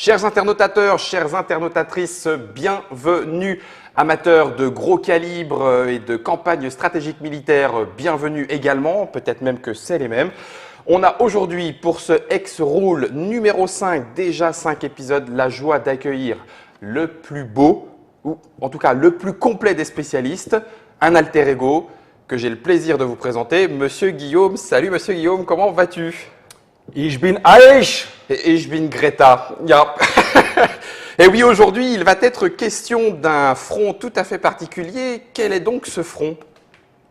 Chers internautateurs, chères internautatrices, bienvenue. Amateurs de gros calibre et de campagnes stratégiques militaires, bienvenue également, peut-être même que c'est les mêmes. On a aujourd'hui pour ce X-Rule numéro 5, déjà 5 épisodes, la joie d'accueillir le plus beau, ou en tout cas le plus complet des spécialistes, un alter ego que j'ai le plaisir de vous présenter, Monsieur Guillaume. Salut Monsieur Guillaume, comment vas-tu? Ich bin Irish. Et ich bin Greta. Ja. Et oui, aujourd'hui, il va être question d'un front tout à fait particulier. Quel est donc ce front?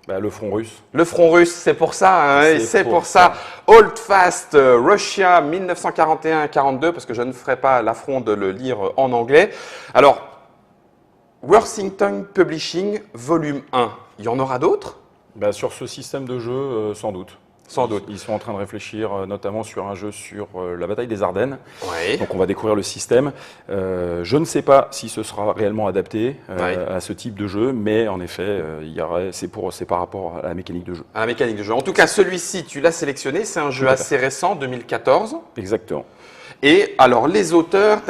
Le front russe. Le front russe, c'est pour ça, hein, c'est pour ça. Hold Fast Russia 1941-42, parce que je ne ferai pas l'affront de le lire en anglais. Alors, Worthington Publishing, volume 1, il y en aura d'autres? Sur ce système de jeu, sans doute. Sans doute. Ils sont en train de réfléchir notamment sur un jeu sur la bataille des Ardennes. Oui. Donc on va découvrir le système. Je ne sais pas si ce sera réellement adapté à ce type de jeu, mais en effet, c'est par rapport à la mécanique de jeu. À la mécanique de jeu. En tout cas, celui-ci, tu l'as sélectionné, c'est un jeu assez récent, 2014. Exactement. Et alors, les auteurs,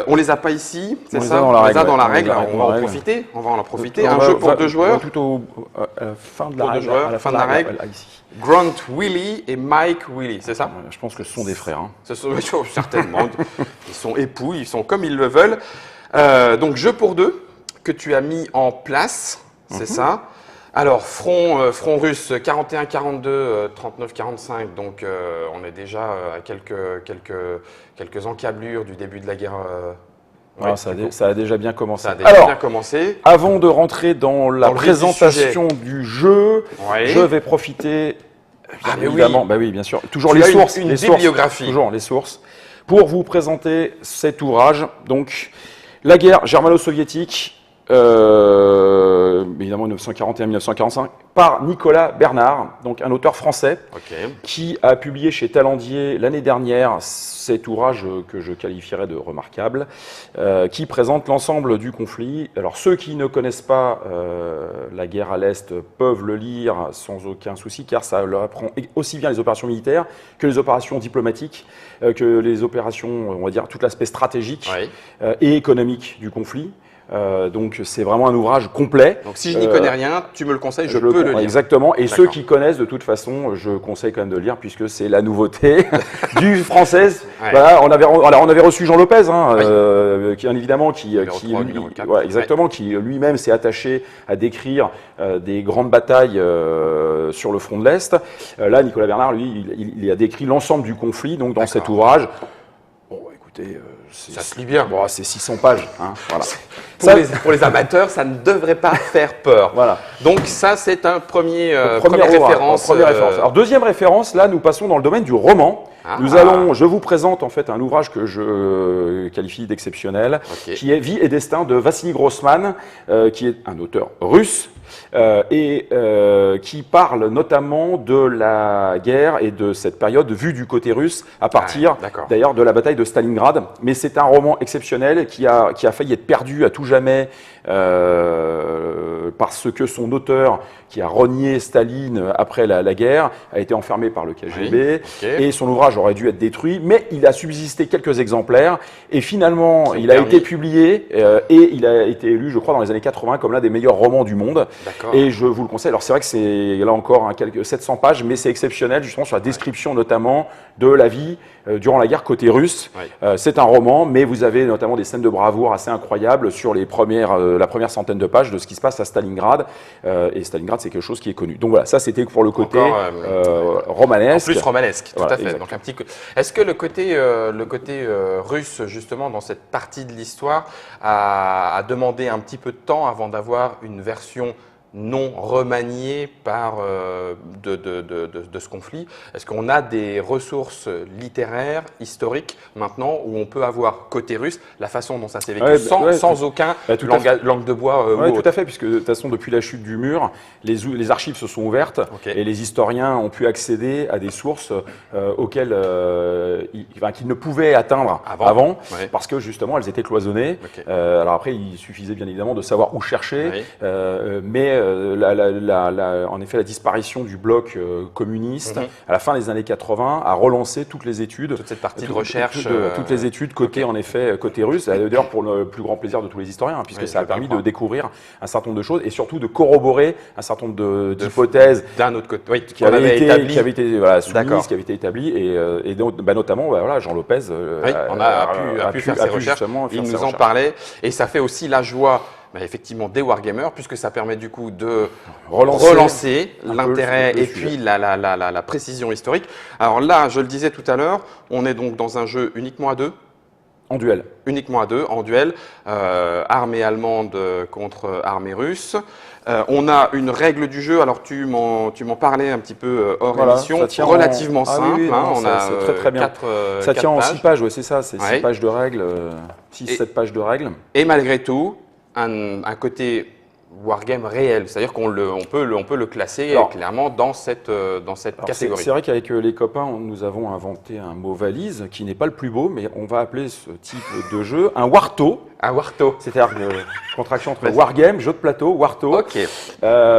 on les a pas ici, c'est ça? On les a dans la règle. On va en profiter. On va en profiter. Un jeu pour deux joueurs. Tout à la fin de la règle. À la fin de la règle. Ici. Grant Willy et Mike Willy, c'est ça? Je pense que ce sont des frères. Hein. Ce sont certainement. Ils sont époux, ils sont comme ils le veulent. Donc, jeu pour deux que tu as mis en place, c'est ça? Alors, front russe 41-42, 39-45, donc on est déjà à quelques encablures du début de la guerre. Ça a déjà bien commencé. Bien commencé. Avant de rentrer dans la présentation du jeu, je vais profiter, évidemment, bien sûr, toujours les sources, bibliographie. Toujours les sources, pour vous présenter cet ouvrage. Donc, la guerre germano-soviétique. Évidemment 1941-1945, par Nicolas Bernard, donc un auteur français, qui a publié chez Talendier l'année dernière cet ouvrage que je qualifierais de remarquable, qui présente l'ensemble du conflit. Alors ceux qui ne connaissent pas la guerre à l'Est peuvent le lire sans aucun souci, car ça leur apprend aussi bien les opérations militaires que les opérations diplomatiques, que les opérations, on va dire, tout l'aspect stratégique et économique du conflit. Donc c'est vraiment un ouvrage complet. Donc si je n'y connais rien, tu me le conseilles, je peux le lire. Exactement. Et ceux qui connaissent, de toute façon, je conseille quand même de le lire puisque c'est la nouveauté du française. Voilà, on avait reçu Jean Lopez, qui lui-même s'est attaché à décrire des grandes batailles sur le front de l'Est. Là, Nicolas Bernard, lui, il a décrit l'ensemble du conflit donc dans cet ouvrage. Ça se lit bien. C'est 600 pages. Hein, voilà. Pour les amateurs, ça ne devrait pas faire peur. Voilà. Donc ça, c'est un première référence. Alors deuxième référence, là, nous passons dans le domaine du roman. Je vous présente en fait un ouvrage que je qualifie d'exceptionnel, qui est Vie et destin de Vassili Grossman, qui est un auteur russe. Qui parle notamment de la guerre et de cette période vue du côté russe à partir d'ailleurs de la bataille de Stalingrad. Mais c'est un roman exceptionnel qui a failli être perdu à tout jamais parce que son auteur, qui a renié Staline après la guerre, a été enfermé par le KGB et son ouvrage aurait dû être détruit, mais il a subsisté quelques exemplaires et finalement il a été publié et il a été élu, je crois, dans les années 80 comme l'un des meilleurs romans du monde. Et je vous le conseille. Alors c'est vrai que c'est là encore quelques 700 pages, mais c'est exceptionnel justement sur la description notamment de la vie durant la guerre côté russe. C'est un roman, mais vous avez notamment des scènes de bravoure assez incroyables sur la première centaine de pages de ce qui se passe à Stalingrad. Et Stalingrad, c'est quelque chose qui est connu. Donc voilà, ça c'était pour le côté romanesque. En plus romanesque, tout à fait. Exactement. Donc, est-ce que le côté russe, justement, dans cette partie de l'histoire, a demandé un petit peu de temps avant d'avoir une version non remanié de ce conflit? Est-ce qu'on a des ressources littéraires, historiques, maintenant, où on peut avoir côté russe, la façon dont ça s'est vécu, sans aucun langue de bois tout à fait, puisque de toute façon, depuis la chute du mur, les archives se sont ouvertes et les historiens ont pu accéder à des sources auxquelles qu'ils ne pouvaient atteindre avant parce que justement, elles étaient cloisonnées. Alors après, il suffisait bien évidemment de savoir où chercher, mais en effet, la disparition du bloc communiste à la fin des années 80 a relancé toutes les études, toute cette partie de recherche, toutes les études côté en effet côté russe. D'ailleurs pour le plus grand plaisir de tous les historiens, hein, puisque ça a permis de découvrir un certain nombre de choses et surtout de corroborer un certain nombre d'hypothèses d'un autre côté, qui avaient été voilà, soumises, qui avaient été établies et donc, notamment voilà, Jean Lopez on a pu faire ses recherches. Il nous en parlait et ça fait aussi la joie. Effectivement, des wargamers, puisque ça permet du coup de relancer l'intérêt et puis la précision historique. Alors là, je le disais tout à l'heure, on est donc dans un jeu uniquement à 2. En duel. Uniquement à 2, en duel. Armée allemande contre armée russe. On a une règle du jeu, alors tu m'en parlais un petit peu hors émission, relativement simple. C'est très bien. Ça tient en 6 pages, c'est ça, c'est 6 pages de règles, 6-7 pages de règles. Et malgré tout, un côté wargame réel, c'est-à-dire qu'on peut le classer clairement dans cette catégorie. C'est vrai qu'avec les copains, nous avons inventé un mot valise qui n'est pas le plus beau, mais on va appeler ce type de jeu un warto. Un warto. C'est-à-dire contraction entre wargame, jeu de plateau, warto. Ok.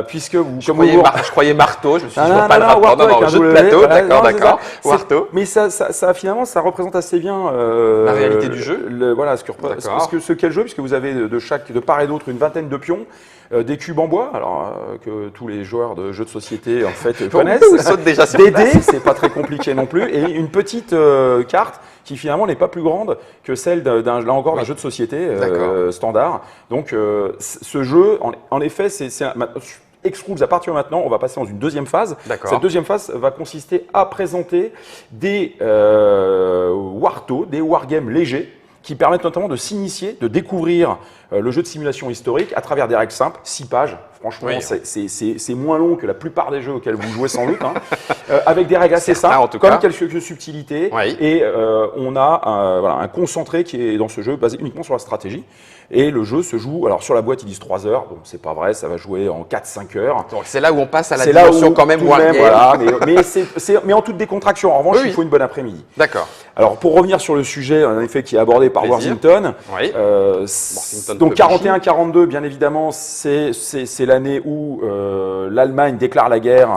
Puisque vous, je croyais marteau, je me suis dit, warto, jeu de plateau, d'accord. Warto. Mais ça finalement, ça représente assez bien la réalité du jeu. Voilà, ce qu'est le jeu, puisque vous avez de part et d'autre une vingtaine de pions. Des cubes en bois, alors que tous les joueurs de jeux de société en fait connaissent. Des dés, c'est pas très compliqué non plus, et une petite carte qui finalement n'est pas plus grande que celle d'un jeu de société standard. Donc ce jeu, en effet, X-Rules, à partir de maintenant, on va passer dans une deuxième phase. Cette deuxième phase va consister à présenter des wartos, des wargames légers, qui permettent notamment de s'initier, de découvrir le jeu de simulation historique à travers des règles simples, 6 pages. Franchement, c'est moins long que la plupart des jeux auxquels vous jouez sans doute, hein, avec des règles assez simples, comme quelques subtilités. Et on a un concentré qui est dans ce jeu basé uniquement sur la stratégie. Et le jeu se joue, alors sur la boîte ils disent 3 heures, bon c'est pas vrai, ça va jouer en 4-5 heures. Donc c'est là où on passe à la dimension quand même wargame. Voilà, mais en toute décontraction, en revanche il faut une bonne après-midi. D'accord. Alors pour revenir sur le sujet en effet qui est abordé par Worthington, donc 41-42 bien évidemment c'est l'année où l'Allemagne déclare la guerre,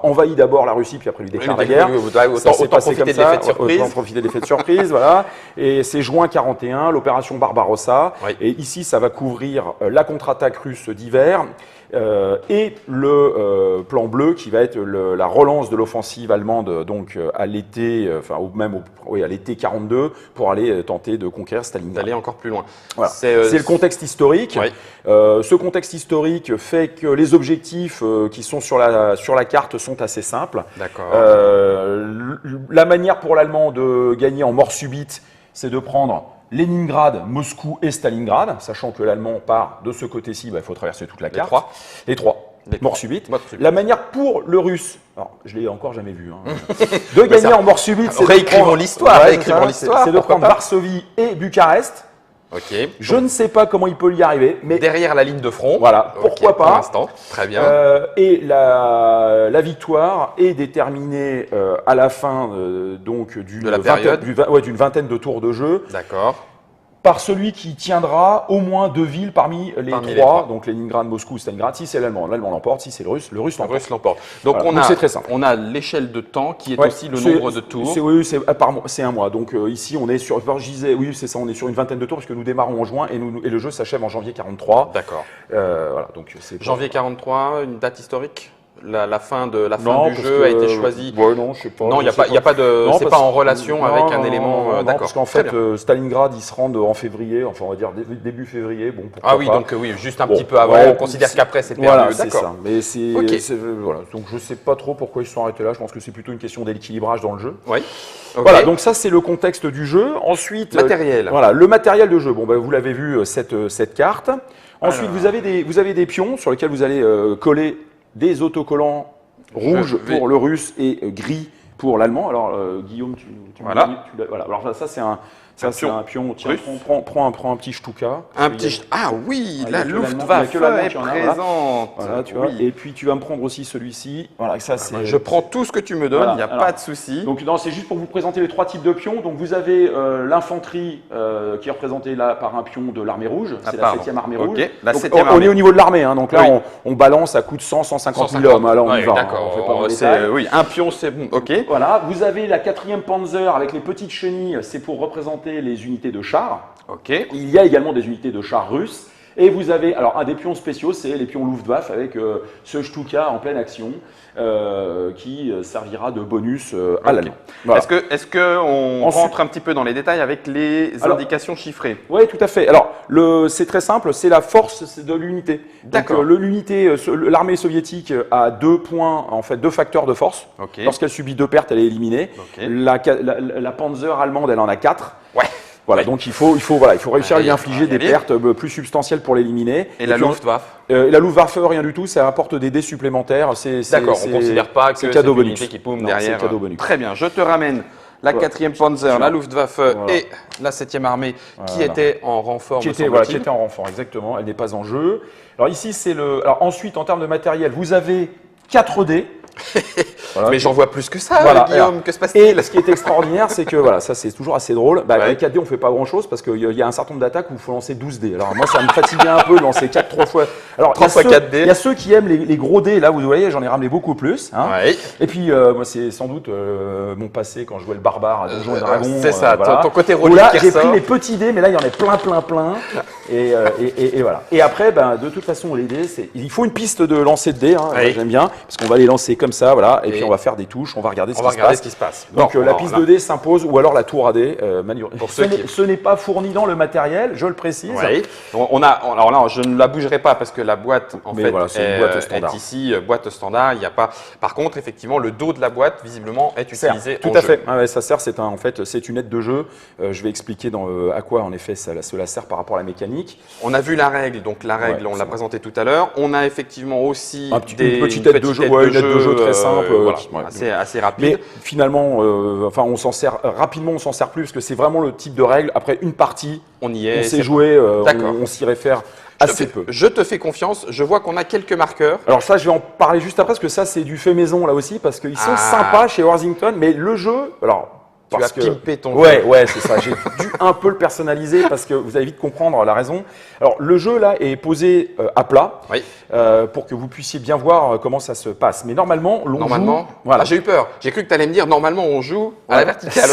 envahit d'abord la Russie puis après lui déclare la guerre. Autant profiter de l'effet de surprise. Autant profiter de l'effet de surprise, voilà. Et c'est juin 41, l'opération Barbarossa. Et ici, ça va couvrir la contre-attaque russe d'hiver et le plan bleu qui va être la relance de l'offensive allemande donc à l'été, à l'été 42 pour aller tenter de conquérir Stalingrad. D'aller encore plus loin. Voilà. C'est le contexte historique. Ce contexte historique fait que les objectifs qui sont sur la carte sont assez simples. D'accord. La manière pour l'Allemand de gagner en mort subite, c'est de prendre Leningrad, Moscou et Stalingrad, sachant que l'Allemand part de ce côté-ci, il faut traverser toute la carte. Les trois. Mort subite. La manière pour le Russe, alors je l'ai encore jamais vu, de gagner en mort subite, c'est réécrivons l'histoire. C'est de prendre Varsovie et Bucarest. Je ne sais pas comment il peut y arriver, mais derrière la ligne de front. Voilà, pourquoi pas. Pour l'instant, très bien. Et la victoire est déterminée à la fin d'une vingtaine de tours de jeu. D'accord. Par celui qui tiendra au moins 2 villes parmi les trois, donc Leningrad, Moscou, Stalingrad. Si c'est l'Allemand, l'Allemand l'emporte. Si c'est le Russe l'emporte. Donc voilà. C'est très simple. On a l'échelle de temps qui est aussi le nombre de tours. Oui, c'est un mois. Donc ici, on est sur, je disais, oui, c'est ça, on est sur une vingtaine de tours puisque nous démarrons en juin et le jeu s'achève en janvier 43. D'accord. Voilà, donc janvier 43, une date historique. La fin du jeu a été choisie. Non, je sais pas. Non, il n'y a pas de. C'est pas en relation avec un élément. D'accord. Parce qu'en fait, Stalingrad, ils se rendent en février, enfin on va dire début février. Bon. Donc juste un petit peu avant. On considère qu'après c'est perdu. Voilà, c'est ça. Mais voilà. Donc je sais pas trop pourquoi ils se sont arrêtés là. Je pense que c'est plutôt une question d'équilibrage dans le jeu. Oui. Voilà. Donc ça c'est le contexte du jeu. Ensuite. Matériel. Voilà, le matériel de jeu. Bon, vous l'avez vu cette carte. Ensuite, vous avez des pions sur lesquels vous allez coller des autocollants rouges pour le russe et gris pour l'allemand. Alors Guillaume, voilà. Voilà. Alors ça Ça, c'est un pion. Tiens, prends un petit Stuka. Ah oui, la Luftwaffe est présente. Voilà, tu vois. Et puis, tu vas me prendre aussi celui-ci. Voilà, ça, je prends tout ce que tu me donnes, il n'y a pas de souci. Donc, c'est juste pour vous présenter les 3 types de pions. Donc, vous avez l'infanterie qui est représentée là par un pion de l'armée rouge. C'est la 7e armée rouge. On est au niveau de l'armée. Donc là, on balance à coup de 100, 150 000 hommes. Alors, on y va. D'accord. Un pion, c'est bon. Ok. Voilà. Vous avez la 4e Panzer avec les petites chenilles. C'est pour représenter les unités de chars. Okay. Il y a également des unités de chars russes. Et vous avez, alors un des pions spéciaux, c'est les pions Luftwaffe avec ce Stuka en pleine action qui servira de bonus à l'allemand. Voilà. Est-ce qu'on rentre un petit peu dans les détails avec les indications chiffrées? Oui, tout à fait. Alors, c'est très simple, c'est la force de l'unité. D'accord. L'armée soviétique a 2 points, en fait, 2 facteurs de force. Okay. Lorsqu'elle subit 2 pertes, elle est éliminée. Okay. La Panzer allemande, elle en a 4. Ouais. Voilà, donc il faut réussir à lui infliger des pertes plus substantielles pour l'éliminer. Et la Luftwaffe La Luftwaffe, rien du tout, ça apporte des dés supplémentaires. D'accord, on ne considère pas que c'est cadeau une bonus unité qui paume derrière. C'est cadeau bonus. Très bien, je te ramène la 4e Panzer, la Luftwaffe et la 7e armée qui étaient en renfort. Qui était en renfort, exactement, elle n'est pas en jeu. Alors ici, Alors ensuite, en termes de matériel, vous avez 4 dés. Voilà. Mais j'en vois plus que ça, Guillaume, que se passe-t-il? Et ce qui est extraordinaire, c'est que ça c'est toujours assez drôle. Avec 4 dés, on ne fait pas grand-chose parce qu'il y a un certain nombre d'attaques où il faut lancer 12 dés. Alors moi, ça me fatiguait un peu de lancer 3 fois. Alors, 3 fois 4 dés. Il y a ceux qui aiment les gros dés, là, vous voyez, j'en ai ramené beaucoup plus. Et puis, moi, c'est sans doute mon passé quand je jouais le barbare à Donjons et Dragons. C'est ça, ton côté relique. Là, j'ai pris les petits dés, mais là, il y en a plein. Et voilà. Et après, de toute façon, les dés, il faut une piste de lancer de dés. J'aime bien, parce qu'on va les lancer comme ça, voilà. Et puis, on va faire des touches, on va regarder ce qui se passe. Donc, la piste de dés s'impose, ou alors la tour à dés. Ce n'est pas fourni dans le matériel, je le précise. Oui. Alors là, je ne la bougerai pas parce que la boîte, en fait, c'est une boîte standard. Est ici, boîte standard. Il n'y a pas. Par contre, effectivement, le dos de la boîte, visiblement, est utilisé. Tout à fait. Ça sert. C'est une aide de jeu. Je vais expliquer à quoi, en effet, cela sert par rapport à la mécanique. On a vu la règle. Donc la règle, on l'a présentée tout à l'heure. On a effectivement aussi une petite aide de jeu très simple, assez rapide. Mais finalement, on s'en sert rapidement. On s'en sert plus parce que c'est vraiment le type de règle. Après une partie, on sait jouer. On s'y réfère. Assez peu. Je te fais confiance. Je vois qu'on a quelques marqueurs. Alors ça, je vais en parler juste après parce que ça, c'est du fait maison là aussi parce qu'ils sont sympas chez Worthington. Mais le jeu, tu as pimpé ton jeu. Ouais, c'est ça. J'ai dû un peu le personnaliser parce que vous allez vite comprendre la raison. Alors le jeu là est posé à plat pour que vous puissiez bien voir comment ça se passe. Mais normalement, joue. Voilà. J'ai eu peur. J'ai cru que tu allais me dire normalement on joue à la verticale.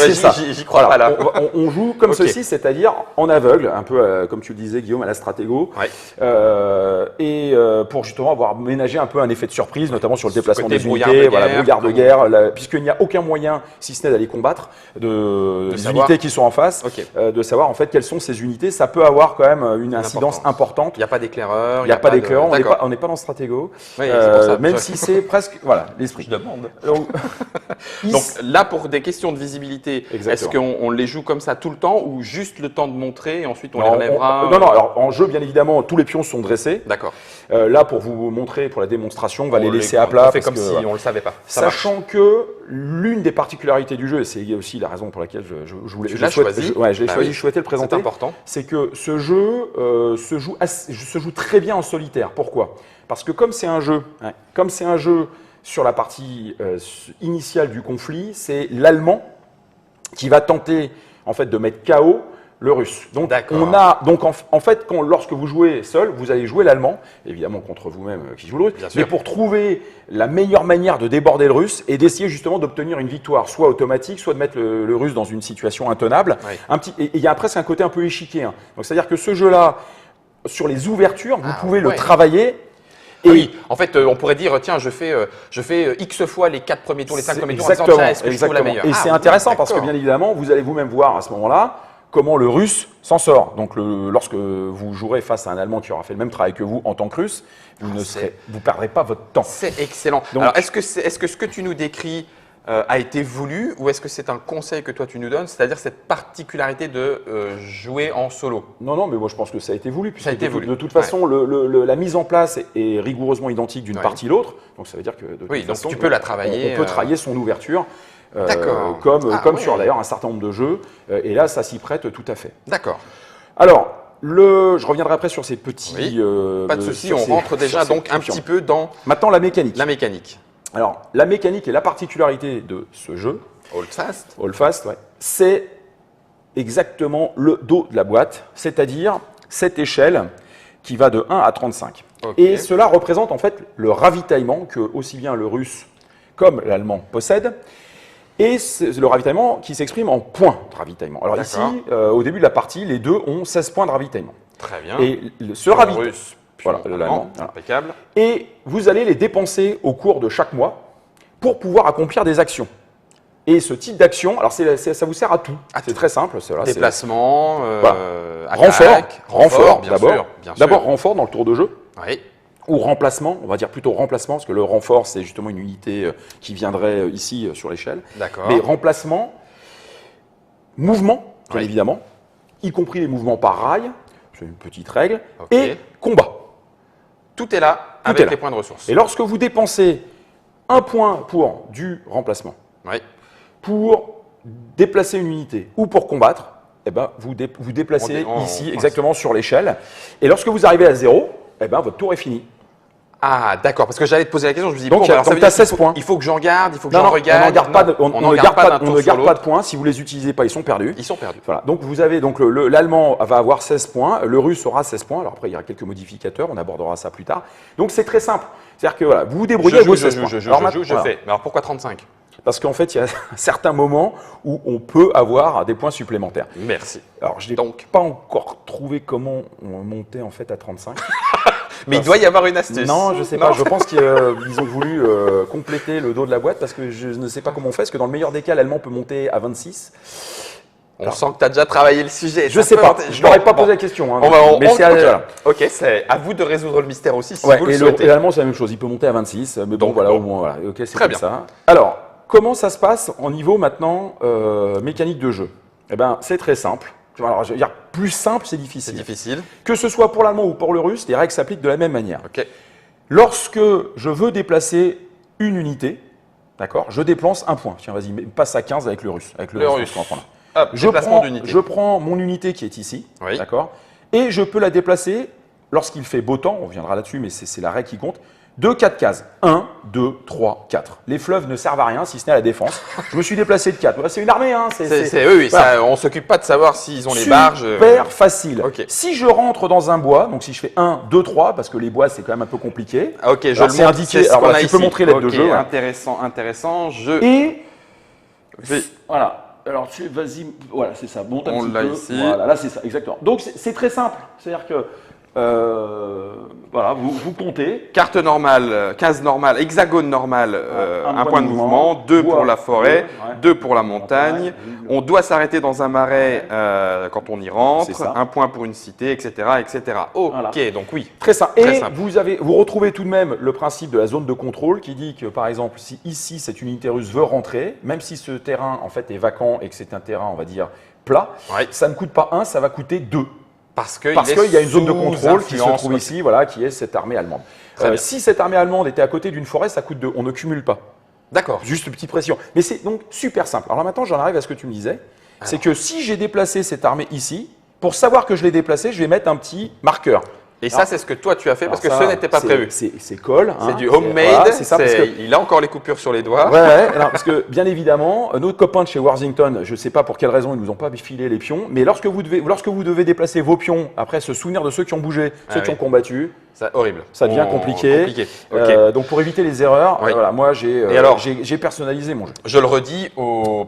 J'y crois pas là. On joue comme ceci, c'est-à-dire en aveugle, un peu comme tu le disais Guillaume à la Stratego, et pour justement avoir ménagé un peu un effet de surprise, notamment sur le déplacement des unités, brouillard de guerre, puisqu'il n'y a aucun moyen, si ce n'est d'aller combattre, des unités qui sont en face, de savoir en fait quelles sont ces unités. Ça peut avoir quand même une incidence importante. Il n'y a pas d'éclaireur. Il n'y a pas d'éclaireur. On n'est pas dans Stratego. Même si c'est presque l'esprit. Je demande. Donc là, pour des questions de visibilité, est-ce qu'on les joue comme ça tout le temps ou juste le temps de montrer et ensuite on les relèvera? Non. Alors en jeu, bien évidemment, tous les pions sont dressés. D'accord. Là, pour vous montrer, pour la démonstration, on va les laisser à plat. On fait comme si on ne le savait pas. Sachant que l'une des particularités du jeu, et c'est aussi la raison pour laquelle je voulais. Tu l'as choisi. Je souhaitais le présenter. C'est important. C'est que ce jeu se joue très bien en solitaire. Pourquoi? Parce que comme c'est un jeu sur la partie initiale du conflit, c'est l'Allemand qui va tenter en fait de mettre KO le russe. Donc en fait, lorsque vous jouez seul, vous allez jouer l'allemand, évidemment contre vous-même qui joue le russe, mais pour trouver la meilleure manière de déborder le russe et d'essayer justement d'obtenir une victoire, soit automatique, soit de mettre le russe dans une situation intenable. Et il y a presque un côté un peu échiquier. Donc c'est-à-dire que ce jeu-là, sur les ouvertures, vous pouvez le travailler. Oui, en fait, on pourrait dire, tiens, je fais X fois les 4 premiers tours, les 5 premiers tours, est-ce que je trouve la meilleure? Et c'est intéressant parce que bien évidemment, vous allez vous-même voir à ce moment-là comment le russe s'en sort. Donc lorsque vous jouerez face à un Allemand qui aura fait le même travail que vous en tant que russe, vous ne perdrez pas votre temps. C'est excellent. Donc, alors, est-ce que ce que tu nous décris a été voulu ou est-ce que c'est un conseil que toi tu nous donnes, c'est-à-dire cette particularité de jouer en solo? Non, mais moi je pense que ça a été voulu. Ça a été voulu. De toute façon, la mise en place est rigoureusement identique d'une partie à l'autre. Donc ça veut dire que de toute façon, tu peux la travailler. On peut travailler son ouverture. comme sur d'ailleurs un certain nombre de jeux. Et là, ça s'y prête tout à fait. D'accord. Alors, je reviendrai après sur ces petits... Pas de souci, on rentre déjà donc un petit peu dans... Maintenant, la mécanique. La mécanique. Alors, la mécanique et la particularité de ce jeu, Holdfast, ouais, c'est exactement le dos de la boîte, c'est-à-dire cette échelle qui va de 1 à 35. Et cela représente en fait le ravitaillement que aussi bien le russe comme l'allemand possèdent. Et c'est le ravitaillement qui s'exprime en points de ravitaillement. Alors ici, au début de la partie, les deux ont 16 points de ravitaillement. Très bien. Et ce ravitaillement, russe, voilà, l'allemand, impeccable. Et vous allez les dépenser au cours de chaque mois pour pouvoir accomplir des actions. Et ce type d'action, alors ça vous sert à tout. C'est très simple. Déplacement, renfort bien sûr. D'abord renfort dans le tour de jeu. Oui. Ou remplacement, on va dire plutôt remplacement, parce que le renfort, c'est justement une unité qui viendrait ici sur l'échelle. D'accord. Mais remplacement, mouvement, bien évidemment, y compris les mouvements par rail, c'est une petite règle, et combat. Tout est là avec les points de ressources. Et lorsque vous dépensez un point pour du remplacement, pour déplacer une unité ou pour combattre, eh ben, vous déplacez ici exactement sur l'échelle. Et lorsque vous arrivez à 0, eh ben, votre tour est fini. Ah, d'accord, parce que j'allais te poser la question, je me dis, donc, alors ça veut tu as 16 dire points. Il faut que j'en garde, il faut que j'en regarde. On ne garde pas de points. Si vous ne les utilisez pas, ils sont perdus. Ils sont perdus. Voilà. Donc, vous avez l'allemand va avoir 16 points, le russe aura 16 points. Alors après, il y aura quelques modificateurs, on abordera ça plus tard. Donc, c'est très simple. C'est-à-dire que voilà, vous vous débrouillez avec vos 16 points. Je fais. Mais alors pourquoi 35 ? Parce qu'en fait, il y a certains moments où on peut avoir des points supplémentaires. Merci. Alors, je n'ai pas encore trouvé comment on montait en fait à 35. Mais il doit y avoir une astuce. Non, je ne sais pas. Je pense qu'ils ont voulu compléter le dos de la boîte parce que je ne sais pas comment on fait. Parce que dans le meilleur des cas, l'allemand peut monter à 26. On sent que tu as déjà travaillé le sujet. Je ne sais pas. Je n'aurais pas posé la question. Hein, ok, c'est à vous de résoudre le mystère aussi si vous le souhaitez. souhaitez. Et l'allemand, c'est la même chose. Il peut monter à 26. Mais bon, voilà, au moins, voilà. Ok, c'est très bien. Ça. Alors, comment ça se passe au niveau maintenant mécanique de jeu? Eh bien, c'est très simple. Alors, je veux dire, plus simple, c'est difficile. C'est difficile. Que ce soit pour l'allemand ou pour le russe, les règles s'appliquent de la même manière. Okay. Lorsque je veux déplacer une unité, d'accord, je déplace un point. Tiens, vas-y, passe à 15 avec le russe. Avec le russe. Hop, je prends mon unité qui est ici, d'accord, et je peux la déplacer lorsqu'il fait beau temps, on reviendra là-dessus, mais c'est la règle qui compte, de 4 cases. 1, 2, 3, 4. Les fleuves ne servent à rien, si ce n'est à la défense. Je me suis déplacé de 4. C'est une armée, hein. Oui, voilà. On ne s'occupe pas de savoir s'ils ont les barges. Super facile. Okay. Si je rentre dans un bois, donc si je fais 1, 2, 3, parce que les bois, c'est quand même un peu compliqué. Ok, je le montre. Indiqué. Alors, tu peux montrer l'aide de jeu. Intéressant. Et voilà. Alors, vas-y, voilà, c'est ça. Monte un petit peu. Ici. Voilà, là, c'est ça, exactement. Donc, c'est très simple. C'est-à-dire que voilà, vous comptez. Carte normale, case normale, hexagone normal, un point de mouvement, 2 pour la forêt, 2 pour la montagne. On doit s'arrêter dans un marais quand on y rentre, un point pour une cité, etc. Ok, voilà. Donc oui. Très simple. Et vous retrouvez tout de même le principe de la zone de contrôle qui dit que, par exemple, si ici, cette unité russe veut rentrer, même si ce terrain en fait est vacant et que c'est un terrain, on va dire, plat, ça ne coûte pas 1, ça va coûter 2. Parce qu'il y a une zone de contrôle qui se trouve ici, voilà, qui est cette armée allemande. Si cette armée allemande était à côté d'une forêt, ça coûte 2. On ne cumule pas. D'accord. Juste une petite pression. Mais c'est donc super simple. Alors maintenant, j'en arrive à ce que tu me disais. C'est que si j'ai déplacé cette armée ici, pour savoir que je l'ai déplacée, je vais mettre un petit marqueur. Et ça, c'est ce que toi, tu as fait parce que ce n'était pas prévu. C'est colle. C'est du homemade. C'est ça. Il a encore les coupures sur les doigts. Parce que, bien évidemment, nos copains de chez Worthington, je ne sais pas pour quelle raison, ils ne nous ont pas filé les pions, mais lorsque vous devez déplacer vos pions, après se souvenir de ceux qui ont bougé, ceux qui ont combattu, horrible. Ça devient compliqué. Donc, pour éviter les erreurs, moi, j'ai personnalisé mon jeu. Je le redis,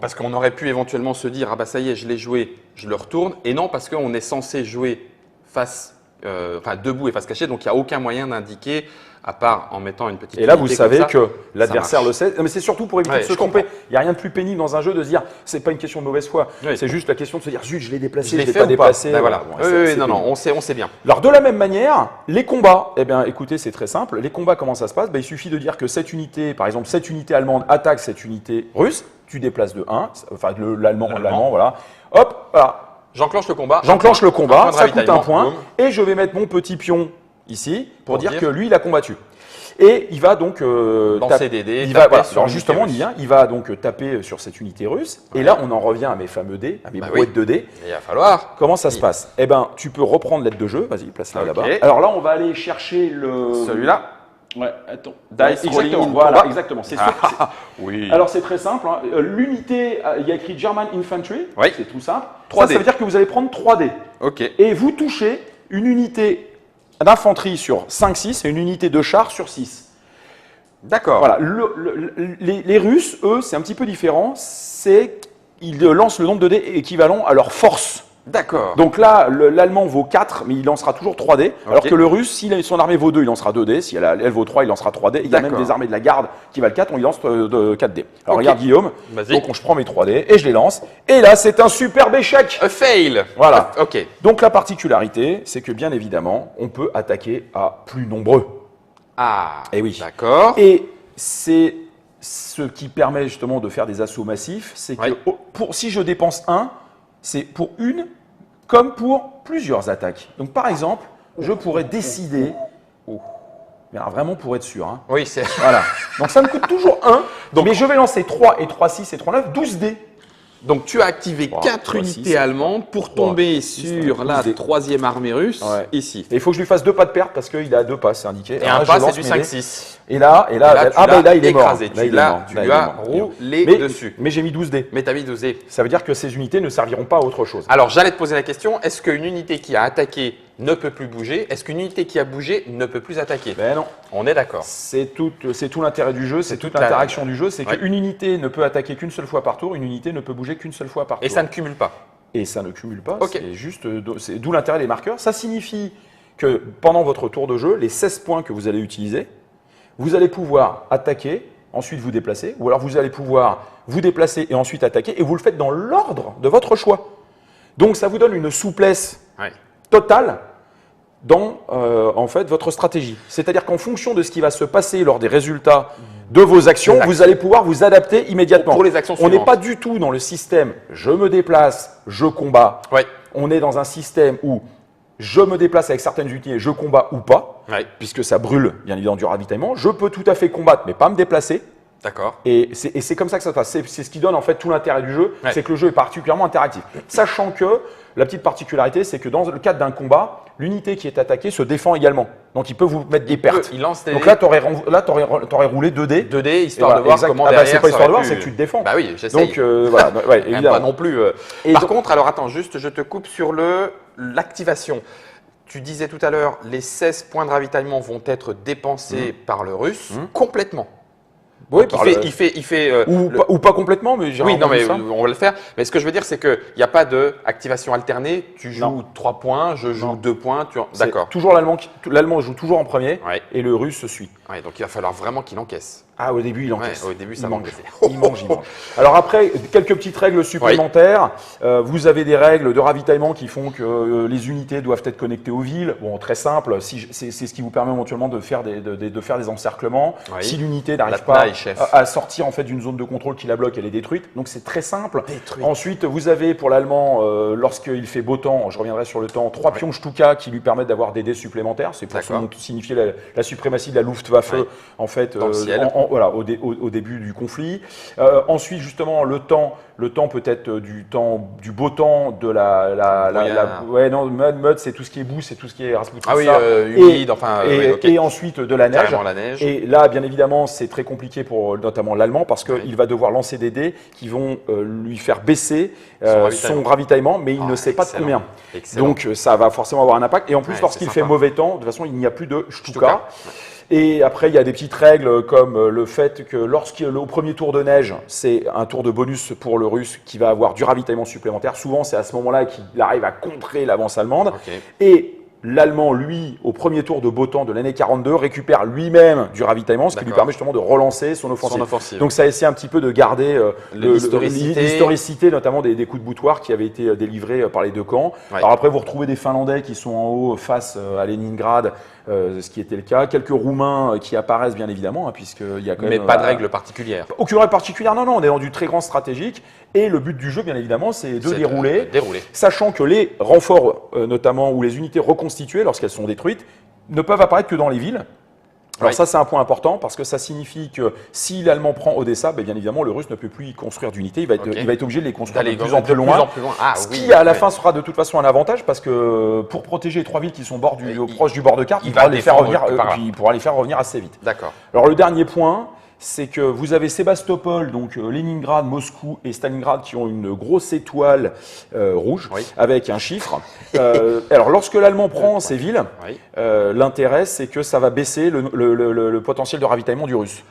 parce qu'on aurait pu éventuellement se dire, ah bah ça y est, je l'ai joué, je le retourne. Et non, parce qu'on est censé jouer debout et face cachée, donc il n'y a aucun moyen d'indiquer, à part en mettant une petite. Et là, vous savez que l'adversaire le sait. Mais c'est surtout pour éviter de se tromper. Il n'y a rien de plus pénible dans un jeu de se dire, c'est pas une question de mauvaise foi. C'est juste la question de se dire, zut, je l'ai déplacé, je l'ai pas déplacé. On sait bien. Alors, de la même manière, les combats, eh bien, écoutez, c'est très simple. Les combats, comment ça se passe? Il suffit de dire que cette unité, par exemple, cette unité allemande attaque cette unité russe. Tu déplaces de 1, enfin, l'allemand, voilà. Hop, voilà. J'enclenche le combat. Ça coûte un point. Et je vais mettre mon petit pion ici, pour dire que lui, il a combattu. Et il va donc lancer des dés, il va, voilà, sur justement, on y vient, il va donc taper sur cette unité russe. Et là, on en revient à mes fameux dés, à mes brouettes de dés. Il va falloir. Comment ça se passe? Eh ben, tu peux reprendre l'aide de jeu. Vas-y, place-la là-bas. Alors là, on va aller chercher le. Celui-là. Ouais, attends. Dice exactement. rolling, Voilà, combat. exactement. C'est Oui. Alors c'est très simple. Hein. L'unité, il y a écrit German Infantry. Oui. C'est tout simple. 3 Ça dés. veut dire que vous allez prendre 3 dés. Ok. Et vous touchez une unité d'infanterie sur 5-6 et une unité de char sur 6. D'accord. Voilà. Les Russes, eux, c'est un petit peu différent. Ils lancent le nombre de dés équivalent à leur force. D'accord. Donc là, l'Allemand vaut 4, mais il lancera toujours 3 dés. Alors que le Russe, si son armée vaut 2, il lancera 2 dés. Si elle vaut 3, il lancera 3 dés. Il y a même des armées de la garde qui valent 4, on y lance 4 dés. Alors regarde Guillaume, donc je prends mes 3 dés et je les lance. Et là, c'est un superbe échec. A fail. Voilà. Ok. Donc la particularité, c'est que bien évidemment, on peut attaquer à plus nombreux. Ah. Et oui. D'accord. Et c'est ce qui permet justement de faire des assauts massifs. C'est que si je dépense 1, c'est pour une comme pour plusieurs attaques. Donc par exemple, je pourrais décider, mais alors vraiment pour être sûr. Hein, oui, c'est. Voilà. Donc ça me coûte toujours 1, mais je vais lancer 3 et 3, 6 et 3, 9, 12 dés. Donc tu as activé 4 unités allemandes pour tomber sur la 3e armée russe, ici. Et il faut que je lui fasse 2 pas de perte parce qu'il a 2 pas, c'est indiqué. Et un pas, c'est du 5-6. Et là, là, il est mort. Tu lui as roulé dessus. Mais j'ai mis 12 dés. Mais tu as mis 12 dés. Ça veut dire que ces unités ne serviront pas à autre chose. Alors j'allais te poser la question, est-ce qu'une unité qui a attaqué ne peut plus bouger? Est-ce qu'une unité qui a bougé ne peut plus attaquer? Ben non. On est d'accord. C'est tout l'intérêt du jeu, c'est toute l'interaction du jeu, c'est qu'une unité ne peut attaquer qu'une seule fois par tour, une unité ne peut bouger qu'une seule fois par tour. Et ça ne cumule pas? Et ça ne cumule pas, c'est juste, d'où l'intérêt des marqueurs. Ça signifie que pendant votre tour de jeu, les 16 points que vous allez utiliser, vous allez pouvoir attaquer, ensuite vous déplacer, ou alors vous allez pouvoir vous déplacer et ensuite attaquer, et vous le faites dans l'ordre de votre choix. Donc ça vous donne une souplesse totale dans en fait votre stratégie. C'est-à-dire qu'en fonction de ce qui va se passer lors des résultats de vos actions, vous allez pouvoir vous adapter immédiatement. Pour les actions suivantes. On n'est pas du tout dans le système je me déplace, je combats. On est dans un système où je me déplace avec certaines unités, je combats ou pas, puisque ça brûle bien évidemment du ravitaillement. Je peux tout à fait combattre mais pas me déplacer. D'accord. Et c'est comme ça que ça se passe. C'est ce qui donne en fait tout l'intérêt du jeu, c'est que le jeu est particulièrement interactif. Sachant que la petite particularité, c'est que dans le cadre d'un combat, l'unité qui est attaquée se défend également. Donc il peut vous mettre des pertes. Il lance des Donc là, tu aurais roulé 2 dés. 2 dés, histoire de voir comment derrière c'est pas histoire de voir, pu... c'est que tu te défends. Bah oui, j'essaye. Donc voilà, évidemment. Pas non plus. Par contre, alors attends, juste, je te coupe sur l'activation. Tu disais tout à l'heure, les 16 points de ravitaillement vont être dépensés par le Russe complètement. Oui, il fait ou pas complètement, mais j'ai oui, non, mais on va le faire. Mais ce que je veux dire, c'est qu'il n'y a pas d'activation alternée. Tu joues 3 points, je joue 2 points. D'accord. Toujours l'Allemand joue toujours en premier et le Russe suit. Ouais, donc il va falloir vraiment qu'il encaisse. Ah, au début, il encaisse. Au début, ça mange. Il mange. Alors après, quelques petites règles supplémentaires. Vous avez des règles de ravitaillement qui font que les unités doivent être connectées aux villes. Bon, très simple. C'est ce qui vous permet éventuellement de faire des encerclements. Si l'unité n'arrive pas à sortir en fait d'une zone de contrôle qui la bloque, elle est détruite. Donc c'est très simple. Ensuite, vous avez pour l'Allemand, lorsqu'il fait beau temps, je reviendrai sur le temps, 3 pions Stuka qui lui permettent d'avoir des dés supplémentaires. C'est pour signifier la suprématie de la Luftwaffe en fait dans le ciel. Voilà, au début du conflit. Ensuite, justement, le temps peut être du beau temps, de mud, c'est tout ce qui est boue, c'est tout ce qui est Rasputin. Ah oui, humide, enfin. Et ensuite de la neige. La neige. Et là, bien évidemment, c'est très compliqué pour notamment l'Allemand parce qu'il va devoir lancer des dés qui vont lui faire baisser son ravitaillement, mais il ne sait pas de combien. Donc, ça va forcément avoir un impact. Et en plus, lorsqu'il fait mauvais temps, de toute façon, il n'y a plus de Stuka. Et après, il y a des petites règles comme le fait que lorsqu'au premier tour de neige, c'est un tour de bonus pour le Russe qui va avoir du ravitaillement supplémentaire. Souvent, c'est à ce moment-là qu'il arrive à contrer l'avance allemande. Et l'Allemand, lui, au premier tour de beau temps de l'année 42, récupère lui-même du ravitaillement, ce qui lui permet justement de relancer son offensive. Donc ça essaie un petit peu de garder l'historicité, notamment des coups de boutoir qui avaient été délivrés par les deux camps. Alors après, vous retrouvez des Finlandais qui sont en haut face à Leningrad, ce qui était le cas. Quelques Roumains qui apparaissent bien évidemment, puisqu'il y a quand même… Mais pas de règle particulière. Aucune règle particulière, non, on est dans du très grand stratégique. Et le but du jeu, bien évidemment, c'est de dérouler. Sachant que les renforts, notamment, ou les unités reconstituées, lorsqu'elles sont détruites, ne peuvent apparaître que dans les villes. Alors Oui. ça, c'est un point important parce que ça signifie que si l'Allemand prend Odessa, bien évidemment, le Russe ne peut plus y construire d'unités. Ok. Il va être obligé de les construire de D'aller plus en plus loin. Ah, Ce oui, qui, à la ouais. fin, sera de toute façon un avantage parce que pour protéger les 3 villes qui sont proches du bord de carte, il il va pourra les faire défendre revenir, par là. puis il pourra les faire revenir assez vite. D'accord. Alors le dernier point, c'est que vous avez Sébastopol, donc Leningrad, Moscou et Stalingrad qui ont une grosse étoile rouge Oui. avec un chiffre. Alors lorsque l'Allemand prend ces villes, Oui. l'intérêt c'est que ça va baisser le potentiel de ravitaillement du Russe.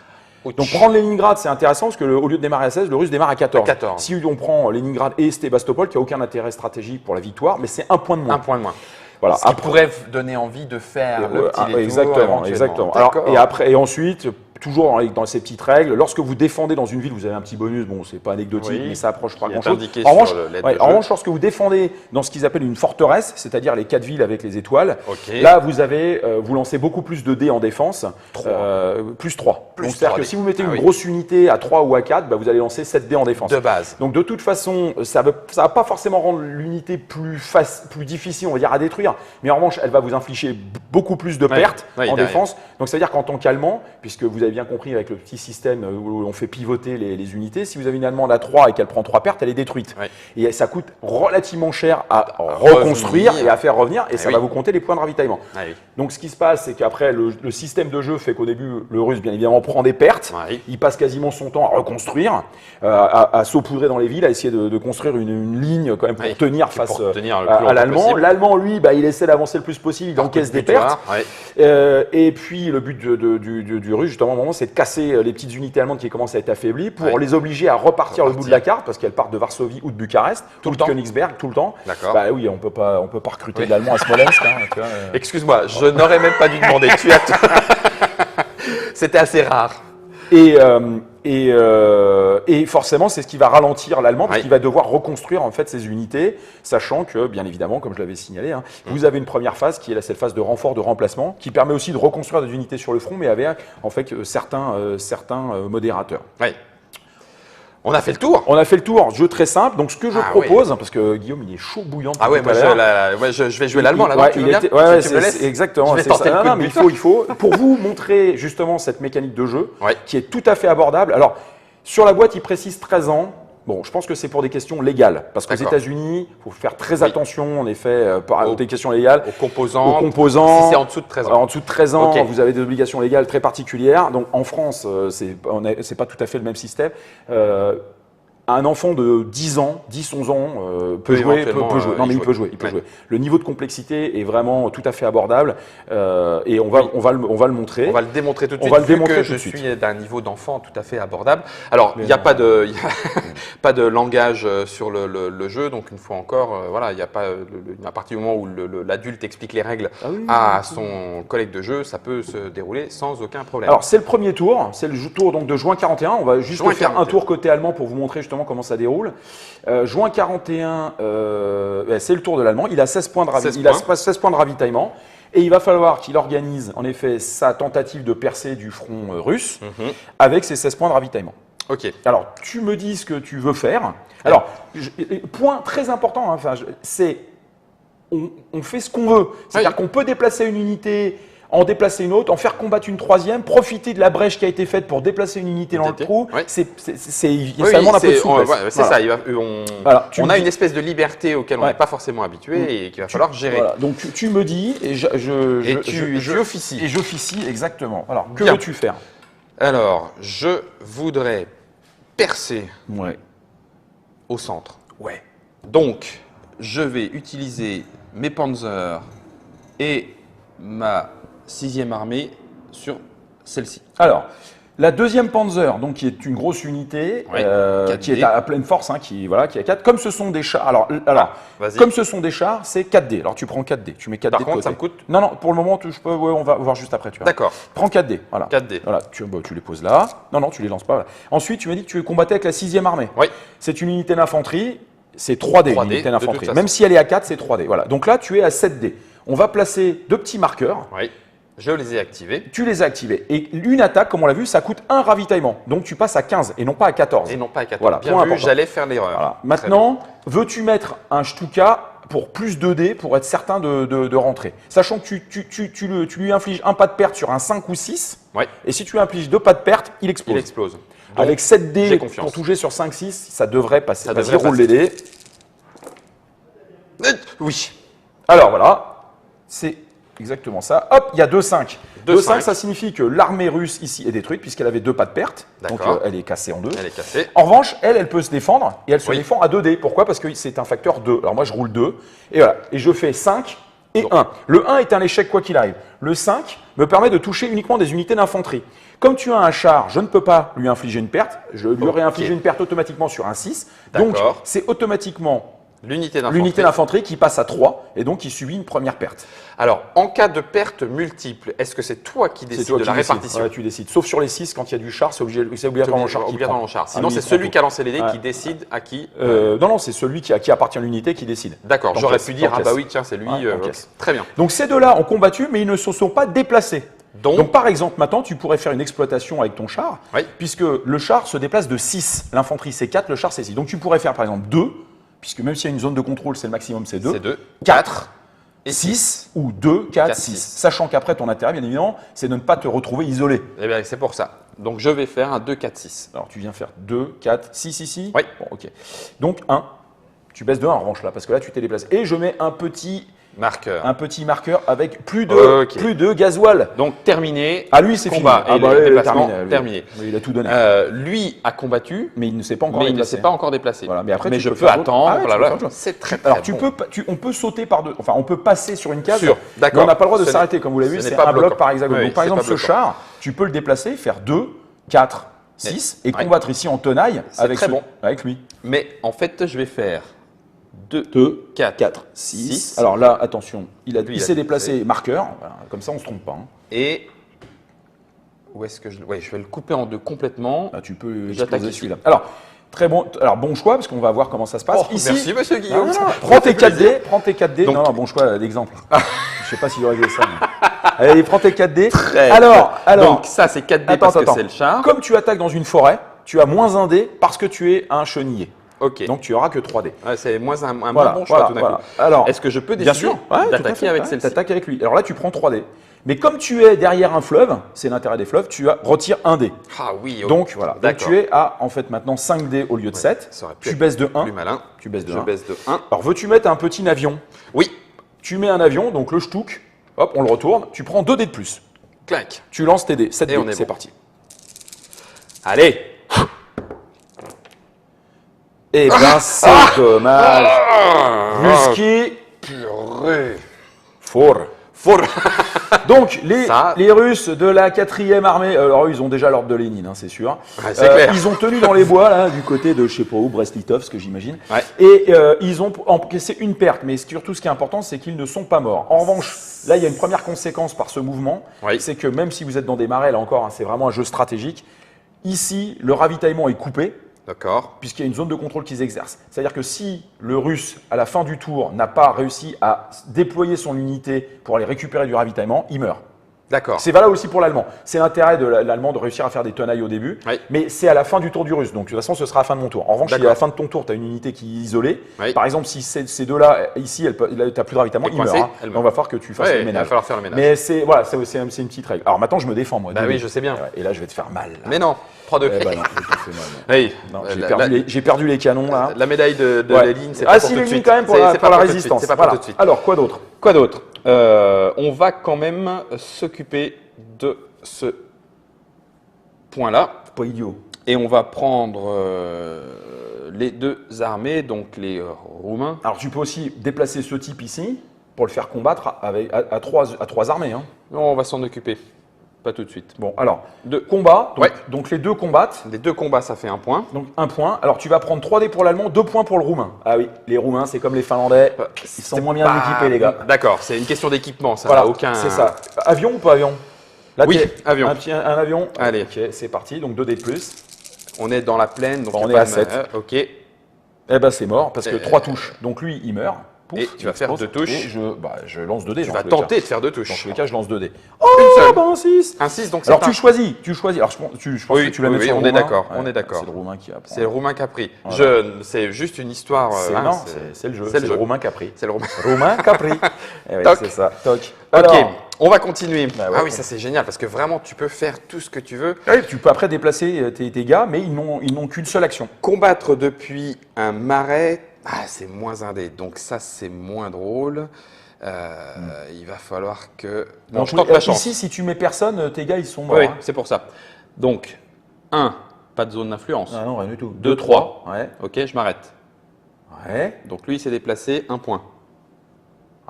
Ouch. Donc prendre Leningrad, c'est intéressant parce que au lieu de démarrer à 16, le Russe démarre à 14. 14. Si on prend Leningrad et Sébastopol, qui n'a aucun intérêt stratégique pour la victoire, mais c'est un point de moins. Un point de moins. Voilà. Ce qui pourrait donner envie de faire le petit détour Exactement, éventuellement. exactement. D'accord. Alors, et ensuite, toujours dans ces petites règles, lorsque vous défendez dans une ville, vous avez un petit bonus, bon, c'est pas anecdotique, Oui, mais ça approche pas qui est grand-chose. indiqué En revanche, sur l'aide ouais, de en jeu. revanche, lorsque vous défendez dans ce qu'ils appellent une forteresse, c'est-à-dire les 4 villes avec les étoiles, Ok. là, vous lancez beaucoup plus de dés en défense, Trois. plus 3. Plus Donc, c'est-à-dire 3 que dés. si vous mettez Ah une oui. grosse unité à 3 ou à 4, vous allez lancer 7 dés en défense. De base. Donc de toute façon, ça va pas forcément rendre l'unité plus difficile, on va dire, à détruire, mais en revanche, elle va vous infliger beaucoup plus de pertes ouais, en derrière. défense. Donc ça veut dire qu'en tant qu'Allemand, puisque vous avez bien compris avec le petit système où on fait pivoter les unités, si vous avez une Allemande à 3 et qu'elle prend 3 pertes, elle est détruite. Ouais. Et ça coûte relativement cher à reconstruire revenir. et à faire revenir, et ça oui. va vous compter les points de ravitaillement. Ah oui. Donc ce qui se passe, c'est qu'après, le système de jeu fait qu'au début, le Russe, bien évidemment, prend des pertes. Oui. Il passe quasiment son temps à reconstruire, à saupoudrer dans les villes, à essayer de construire une ligne quand même pour Oui. tenir Pour face tenir le plus à longtemps l'Allemand. possible. L'Allemand, lui, il essaie d'avancer le plus possible, il encaisse des pertes. Ouais. Et puis le but du Russe, justement, à un moment, c'est de casser les petites unités allemandes qui commencent à être affaiblies pour Ouais. les obliger à repartir au bout de la carte, parce qu'elles partent de Varsovie ou de Bucarest, Tout ou le de temps. Königsberg, tout le temps. D'accord. Bah oui, on peut pas recruter de l'Allemand à Smolensk. Hein, tu vois, Excuse-moi, je n'aurais même pas dû demander. Tu as C'était assez rare. Et forcément, c'est ce qui va ralentir l'Allemand, parce Oui. qu'il va devoir reconstruire en fait ses unités, sachant que, bien évidemment, comme je l'avais signalé, vous avez une première phase qui est cette phase de renfort, de remplacement, qui permet aussi de reconstruire des unités sur le front, mais avec en fait certains modérateurs. Oui. On a fait le tour. On a fait le tour, jeu très simple. Donc ce que je Ah propose, parce que Guillaume il est chaud bouillant. Ah ouais, tout moi à l'heure. je vais jouer l'allemand là-bas. Ouais, Tu veux il bien était- ouais, ouais, Tu me laisses c'est exactement. Je vais c'est tenter ça. le Non, coup non, de mais bif. il faut. Pour vous montrer justement cette mécanique de jeu, Ouais. qui est tout à fait abordable. Alors, sur la boîte, il précise 13 ans. Bon, je pense que c'est pour des questions légales. Parce qu'aux D'accord. États-Unis, il faut faire très Oui. attention, en effet, par Aux- des questions légales. Aux composants. Aux composants. Si c'est en dessous de 13 ans. En dessous de 13 ans, Ok. vous avez des obligations légales très particulières. Donc en France, c'est pas tout à fait le même système. Un enfant de 10 ans, 10-11 ans peut jouer. éventuellement, Non, mais il peut jouer. Le niveau de complexité est vraiment tout à fait abordable et on va le montrer. On va le démontrer tout de On suite. va le vu démontrer que tout je de suite. suis d'un niveau d'enfant tout à fait abordable. Alors, Mais il n'y a non. pas de, il y a pas de langage sur le jeu, donc une fois encore, voilà, il n'y a pas à partir du moment où l'adulte explique les règles Ah oui, à son collègue de jeu, ça peut se dérouler sans aucun problème. Alors c'est le premier tour, c'est le tour donc de juin 41. On va juste Juin faire 41. un tour côté allemand pour vous montrer justement comment ça déroule. Juin 41, c'est le tour de l'allemand. Il a 16 points de 16 points de ravitaillement. Et il va falloir qu'il organise en effet sa tentative de percée du front russe avec ses 16 points de ravitaillement. Ok. Alors, tu me dis ce que tu veux faire. Alors, point très important, c'est on fait ce qu'on veut. C'est-à-dire qu'on peut déplacer une unité, en déplacer une autre, en faire combattre une troisième, profiter de la brèche qui a été faite pour déplacer une unité dans le trou. Oui. Ça demande un peu de souplesse. C'est Voilà. ça. Voilà, tu On me a dis- une espèce de liberté auquel on Ouais. n'est pas forcément habitué et qu'il va falloir gérer. Voilà. Donc tu me dis et Tu officies. Et j'officie exactement. Alors que Bien. veux-tu faire? Alors, je voudrais percer Ouais. au centre. Ouais. Donc, je vais utiliser mes panzers et ma 6e armée sur celle-ci. Alors, la deuxième Panzer, donc qui est une grosse unité, Ouais, qui 4D. est à pleine force, qui a 4. Comme ce sont des chars, Vas-y. comme ce sont des chars, c'est 4D. Alors tu prends 4D, tu mets 4D. Par de contre, côté. ça me coûte. Non, non, pour le moment, on va voir juste après. Tu vois. D'accord. Prends 4D, voilà. 4D. Voilà, tu les poses là. Non, tu les lances pas. Voilà. Ensuite, tu m'as dit que tu combattais avec la 6e armée. Oui. C'est une unité d'infanterie, c'est 3D, 3D, une unité de toute d'infanterie. façon. Même si elle est à 4, c'est 3D. Voilà. Donc là, tu es à 7D. On va placer 2 petits marqueurs. Oui. Je les ai activés. Tu les as activés. Et une attaque, comme on l'a vu, ça coûte un ravitaillement. Donc tu passes à 15 et non pas à 14. Et non pas à 14. Voilà, Bien point vu, important. j'allais faire l'erreur. Voilà. Maintenant, veux-tu mettre un Stuka pour plus de dés pour être certain de rentrer. Sachant que tu lui infliges un pas de perte sur un 5 ou 6, Ouais. et si tu lui infliges 2 pas de perte, il explose. Il explose. Donc, Avec 7 j'ai dés confiance. pour toucher sur 5-6, ça devrait passer. Ça Vas-y, devrait roule passer. les dés. Oui. Alors voilà, c'est exactement ça. Hop, il y a 2-5. 2-5, ça signifie que l'armée russe ici est détruite puisqu'elle avait 2 pas de perte. Donc D'accord. elle est cassée en 2. Elle est cassée. En revanche, elle peut se défendre et elle se Oui. défend à 2 dés. Pourquoi? Parce que c'est un facteur 2. Alors moi, je roule 2 et voilà. Et je fais 5 et 1. Le 1 est un échec quoi qu'il arrive. Le 5 me permet de toucher uniquement des unités d'infanterie. Comme tu as un char, je ne peux pas lui infliger une perte. Je lui aurais infligé une perte automatiquement sur un 6. Donc D'accord. c'est automatiquement L'unité l'unité d'infanterie qui passe à 3 et donc qui subit une première perte. Alors, en cas de perte multiple, est-ce que c'est toi qui C'est décides toi de qui la décides. répartition? Ouais, tu décides. Sauf sur les 6, quand il y a du char, c'est obligatoirement le char qui Obligatoirement prend. le char. Ah, Sinon, lui, c'est il prend celui tout. qui a lancé les dés Ouais. qui décide à qui. Non, c'est celui qui appartient à l'unité qui décide. D'accord, T'encaisses, j'aurais pu dire, ah t'encaisses. bah oui, tiens, c'est lui. Ouais, t'encaisses. Très bien. Donc ces deux-là ont combattu, mais ils ne se sont pas déplacés. Donc par exemple, maintenant, tu pourrais faire une exploitation avec ton char, Oui. puisque le char se déplace de 6. L'infanterie, c'est 4, le char, c'est 6. Donc tu pourrais faire par exemple 2, puisque même s'il y a une zone de contrôle, c'est le maximum, c'est 2. C'est 2. 4 et 6 ou 2, 4, 6. 6. Sachant qu'après, ton intérêt, bien évidemment, c'est de ne pas te retrouver isolé. Eh bien, c'est pour ça. Donc, je vais faire un 2, 4, 6. Alors tu viens faire 2, 4, 6 ici. Oui. Bon, ok. Donc 1. Tu baisses de 1 en revanche là, parce que là, tu t'es déplacé. Et je mets un petit Marqueur. marqueur avec plus de gasoil. Donc, terminé. Ah lui, c'est fini. Combat. Ah Et bah, les il est déplacements, terminé, lui. terminé. Il a tout donné. Lui a combattu, Mais il ne s'est pas encore mais il ne déplacé. s'est pas encore déplacé. Voilà, mais après, tu je peux peux faire d'autres. attendre. Ah ouais, tu peux voilà. faire autre chose. C'est très, très Alors bon. on peut sauter par deux. Enfin, on peut passer sur une case. Sûr, mais d'accord. on n'a pas le droit de Ce s'arrêter, n'est- comme vous l'avez vu. ce n'est C'est pas un bloc bloquant. par hexagone. Oui, Donc par c'est exemple, pas ce bloquant. char, tu peux le déplacer, faire 2, 4, 6 et Ouais. combattre ici en tenaille C'est avec, très bon. avec lui. Mais en fait, je vais faire 2, 2, 4, 4, 6. 6. Alors là, attention, il Lui, il a s'est déplacé. déplacé marqueur. Voilà, comme ça, on ne se trompe pas. Hein. Et où est-ce que je... Ouais, je vais le couper en deux complètement. Là, tu peux J'attaque exploser ici. celui-là. Alors, très bon, bon choix, parce qu'on va voir comment ça se passe. Oh, Ici, merci, monsieur non, Guillaume. non, Ça prends fait tes plaisir. 4D, prends tes 4D. Donc- Non, bon choix d'exemple. Je sais pas s'il aurait fait ça. Mais... Allez, prends tes 4D. Très Alors, Donc ça, c'est 4 dés parce que c'est le char. Comme tu attaques dans une forêt, tu as moins un dé parce que tu es un chenillé. Ok. Donc tu auras que 3 dés. Ouais, c'est moins un moins Voilà, bon choix tout d'un voilà. coup. Alors, Est-ce que je peux bien décider sûr, ouais, tout à d'attaquer fait, avec ouais, celle-ci? t'attaques avec lui. Alors là, tu prends 3 dés. Mais comme tu es derrière un fleuve, c'est l'intérêt des fleuves, retires un dé. Ah oui. ok. Donc voilà. Donc D'accord. tu es à en fait maintenant 5 dés au lieu de 7. Ça aurait pu Tu être baisses de 1. Plus malin. Tu baisses de Je 1. baisse de 1. Alors veux-tu mettre un petit avion? Oui. Tu mets un avion, donc le shtouk, hop, on le retourne, tu prends 2 dés de plus. Clac. Tu lances tes dés, 7 Et dés, on est c'est bon. parti. Allez. Eh bien, c'est dommage. Ruski, Purée. fort. Fort. Donc, Ça- les Russes de la 4e armée, alors eux, ils ont déjà l'ordre de Lénine, hein, c'est sûr. Ouais, c'est clair. Ils ont tenu dans les bois, là, du côté de, je sais pas où, Brest-Litovsk, j'imagine. Ouais. Et ils ont encaissé une perte, mais surtout, ce qui est important, c'est qu'ils ne sont pas morts. En revanche, là, il y a une première conséquence par ce mouvement, Oui. c'est que même si vous êtes dans des marais, là encore, hein, c'est vraiment un jeu stratégique. Ici, le ravitaillement est coupé, D'accord. puisqu'il y a une zone de contrôle qu'ils exercent. C'est-à-dire que si le Russe, à la fin du tour, n'a pas réussi à déployer son unité pour aller récupérer du ravitaillement, il meurt. D'accord. C'est valable aussi pour l'Allemand. C'est l'intérêt de l'Allemand de réussir à faire des tenailles au début, Oui. mais c'est à la fin du tour du Russe. Donc de toute façon, ce sera à la fin de mon tour. En revanche, si à D'accord. la fin de ton tour, tu as une unité qui est isolée, Oui. par exemple, si ces deux-là, ici, tu n'as plus de ravitaillement, Elle est ils meurent. coincée, Hein. elle Donc, meurt. il va falloir que tu fasses Ouais, le il va ménage. falloir faire le ménage. Mais c'est voilà, c'est une petite règle. Alors maintenant, je me défends, moi. Bah deux oui, dés. je sais bien. Et là, je vais te faire mal. là. Mais non. Prends deux. Eh ben non, je te fais mal. Oui. Non, La- j'ai perdu les canons là. La médaille de Ouais. Léline, c'est Ah pas pour si, tout de Lénine suite. quand même pour C'est- la, c'est pour pas la pour tout de suite, résistance. C'est pas pour Voilà. tout de suite. Alors quoi d'autre? Quoi d'autre On va quand même s'occuper de ce point-là. Pas idiot. Et on va prendre les deux armées, donc les Roumains. Alors tu peux aussi déplacer ce type ici pour le faire combattre à trois armées. Hein. Non, on va s'en occuper. Pas tout de suite. Bon, alors, Deux. combat, donc, Ouais. donc les deux combattent, Les deux combats, ça fait un point. donc un point. Alors tu vas prendre 3 dés pour l'Allemand, 2 points pour le Roumain. Ah oui, les Roumains, c'est comme les Finlandais, ils sont moins bien Pas- équipés les gars. D'accord, c'est une question d'équipement, ça Voilà, n'a aucun... c'est ça. Avion ou pas avion? Là, Oui, t'es- avion. Un avion. Allez. Ok, c'est parti, donc 2 dés de plus. On est dans la plaine, donc On y a est pas à de- 7. Ok. Eh ben c'est mort, parce que 3 touches. Donc lui, il meurt. pouf, et tu vas faire explose, 2 touches. Et je lance 2 dés. Tu vas tenter de faire 2 Dans touches. tous les cas, je lance 2 dés. Une seule. Bah, un 6. Un 6, donc c'est Alors pas... tu choisis. Alors je pense Oui, que tu la mets oui, sur le on est roumain. d'accord, on Ouais, est d'accord. C'est le roumain qui va prendre. C'est le roumain qui a pris. Voilà. C'est juste une histoire. Non, c'est le jeu. C'est le roumain qui a pris. C'est le roumain. Roumain Capri. Eh oui, Toc. c'est ça. Toc. Ok, Alors, on va continuer. Bah ouais. Ah oui, ça c'est génial parce que vraiment tu peux faire tout ce que tu veux. ouais, tu peux après déplacer tes gars, mais ils n'ont qu'une seule action. Combattre depuis un marais, c'est moins un dé, donc ça c'est moins drôle. Il va falloir que. Bon, je tente ma chance. Ici, si tu mets personne, tes gars, ils sont morts. Oui, hein. c'est pour ça. Donc, 1, pas de zone d'influence. Ah non, rien du tout. 2, 3. Ouais. Ok, je m'arrête. Ouais. Donc lui il s'est déplacé, 1 point.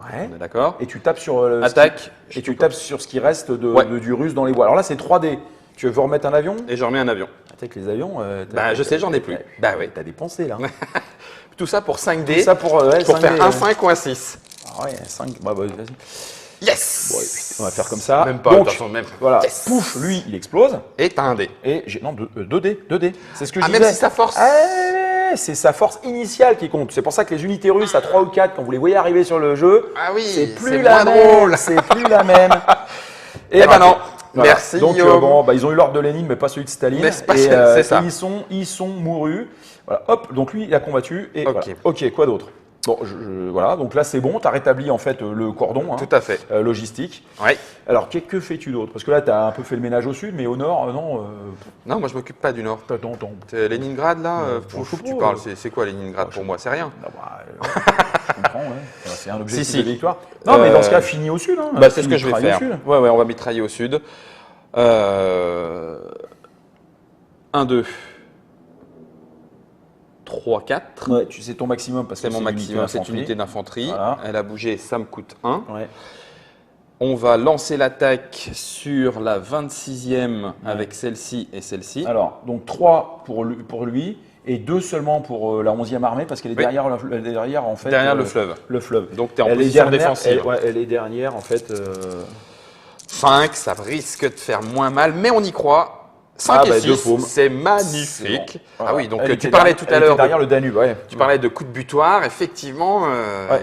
Ouais. On est d'accord. Et tu tapes sur Attaque. et tu tapes sur ce qui reste Ouais. du russe dans les bois. Alors là, c'est 3D. Tu veux remettre un avion? Et je remets un avion. Avec les avions. Je sais, j'en ai plus. Bah oui. T'as dépensé là. Tout ça pour 5 dés. Tout ça pour pour 5 faire dés, un 5 ou un 6. Ah ouais, 5. Bah, vas-y. Yes. Bon, écoute, on va faire comme ça. Même pas, Donc, de toute façon, même. voilà. Yes. Pouf, lui, il explose. Et t'as un dé. Et j'ai non 2 dés, 2 dés. C'est ce que je Ah, même disais. si ça force. C'est sa force initiale qui compte. C'est pour ça que les unités russes à 3 ou 4, quand vous les voyez arriver sur le jeu, Ah oui, c'est plus c'est la moins même. drôle. C'est plus la même. Eh ben raté. non. Voilà. Merci, Donc Guillaume. bon, ils ont eu l'ordre de Lénine, mais pas celui de Staline. Mais c'est pas- et c'est ça. et ils sont mourus. Voilà. Hop. Donc lui, il a combattu. Et Ok. voilà. Ok. Quoi d'autre? Bon, voilà. Donc là, c'est bon. Tu as rétabli en fait le cordon. Hein, Tout à fait. logistique. Ouais. Alors, que fais-tu d'autre? Parce que là, tu as un peu fait le ménage au sud, mais au nord, non. Non, moi je m'occupe pas du Nord. Attends. C'est Leningrad là. bon, je sais Tu pas, parles. C'est quoi Leningrad pour moi? C'est rien. Ah bah, je comprends, ouais. Enfin, c'est un objectif Si. de victoire. Non, mais dans ce cas, fini au sud. Hein. C'est ce que je vais Mitraille au faire. sud. Ouais, on va mitrailler au sud. 1, 2, 3, 4. Ouais, tu sais ton maximum parce que C'est mon maximum, cette d'infanterie. unité d'infanterie. Voilà. Elle a bougé, ça me coûte 1. Ouais. On va lancer l'attaque sur la 26e avec celle-ci et celle-ci. Alors, donc 3 pour lui et 2 seulement pour la 11e armée parce qu'elle est Oui. derrière en fait. Derrière le fleuve. Le fleuve. Donc tu es en Elle est position dernière, défensive. elle est dernière en fait. 5, ça risque de faire moins mal, mais on y croit. 5 Ah, et bah, 2 6, paumes. c'est magnifique. Bon. Ah oui, donc Elle tu était parlais derrière- tout à elle était l'heure derrière le Danube, ouais. tu parlais de coup de butoir, effectivement. Ouais,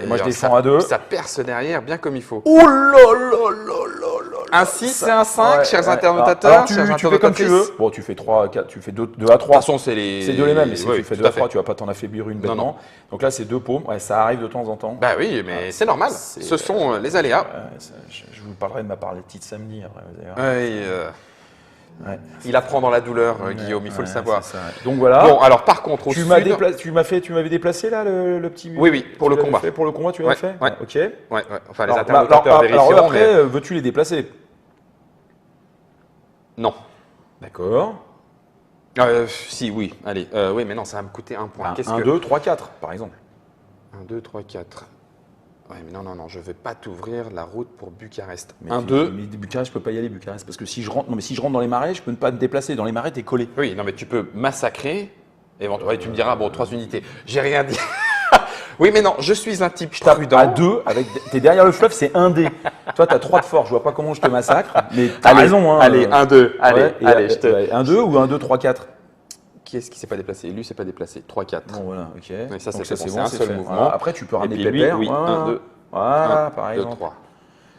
et moi, je alors, défends ça- à 2. Ça perce derrière bien comme il faut. Ouh là là là là. Un 6 et un 5, Ouais, chers ouais. internotateurs. Alors, chers tu fais comme tu internotatrices. veux. Bon, tu fais 3, 4, tu fais 2 à De toute 3. façon, c'est les. C'est 2 les mêmes, mais si Oui, tu fais tout 2 à à fait. 3, tu vas pas t'en affaiblir une Non, bêtement. non. Donc là, c'est 2 paumes. Ouais, ça arrive de temps en temps. Bah oui, mais c'est normal. c'est- Ce sont les aléas. Je vous parlerai de ma partie de samedi après. Vous allez voir. Ouais, Ouais. il apprend dans la douleur, Guillaume, il faut le Ouais, savoir. c'est ça. Donc voilà. Bon, alors par contre, au tu sud. m'avais déplacé là le petit. Oui, pour tu le l'avais combat. fait Pour le combat, tu l'avais Ouais, fait. ouais. Ok. Ouais. Enfin, les Alors, internotateurs alors, vérifieront, après, mais. veux-tu les déplacer? Non. D'accord. Si, oui, allez. Oui, mais non, ça va me coûter un point. Qu'est-ce 1, que. 2, 3, 4, par exemple. 1, 2, 3, 4. Ouais, mais non, je vais pas t'ouvrir la route pour Bucarest. Mais 1, 2. Mais Bucarest, je peux pas y aller, Bucarest, parce que si je rentre, non, mais si je rentre dans les marais, je peux ne pas me déplacer. Dans les marais, t'es collé. Oui, non, mais tu peux massacrer. Éventuellement, ouais, tu me diras, bon, 3 unités. J'ai rien dit. Oui, mais non, je suis un type prudent. À 2, t'es derrière le fleuve, c'est 1 dé. Toi, t'as 3 de force. Je vois pas comment je te massacre, mais t'as Allez, raison. Hein, allez, 1, 2. Allez, Ouais, et allez, je te. 1, 2 ou 1, 2, 3, 4. Qui est-ce qui s'est pas déplacé? Lui s'est pas déplacé. 3, 4. Bon, voilà, ok. Oui, ça, Donc c'est bon, c'est un c'est seul fait. mouvement. Voilà. Après, tu peux Et ramener puis lui, Pépère. oui, Voilà. 1, 2. Voilà, 1, par 2, exemple. 3.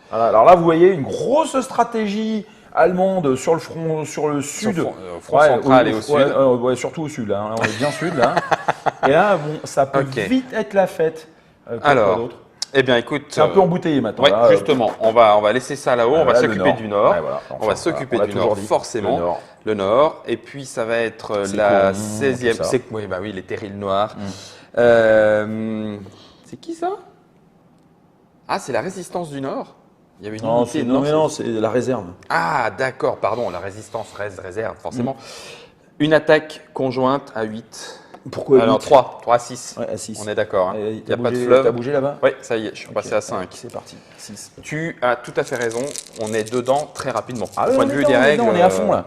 Voilà. Alors là, vous voyez une grosse stratégie allemande sur le front, sur le sud. Sur le front central et au sud. Ouais, surtout au sud. Là. On est bien sud là. Et là, bon, ça peut Ok. vite être la fête. Quoi Alors, d'autre eh bien, écoute. C'est un peu embouteillé maintenant. Ouais, là. justement, on va laisser ça là-haut, on va Voilà, le s'occuper nord. du nord. Ouais, voilà. On va s'occuper on l'a du toujours nord, dit. forcément. Le nord. Le nord. Et puis, ça va être C'est la Coron, 16e. tout ça. Oui, bah oui, les terrils noirs. Mm. C'est qui ça? Ah, c'est la résistance du nord? Il y avait une Non, unité non, nord. mais non, c'est la réserve. Ah, d'accord, pardon, la résistance réserve, forcément. Une attaque conjointe à 8. Pourquoi Alors, 8? 3 à 6. Ouais, à 6. On est d'accord. Il Il n'y a pas de fleuve. T'as bougé là-bas? Oui, ça y est, je suis Ok. passé à 5. C'est parti. 6. Tu as tout à fait raison, on est dedans très rapidement. Ah Au point de vue des règles. on est à fond là.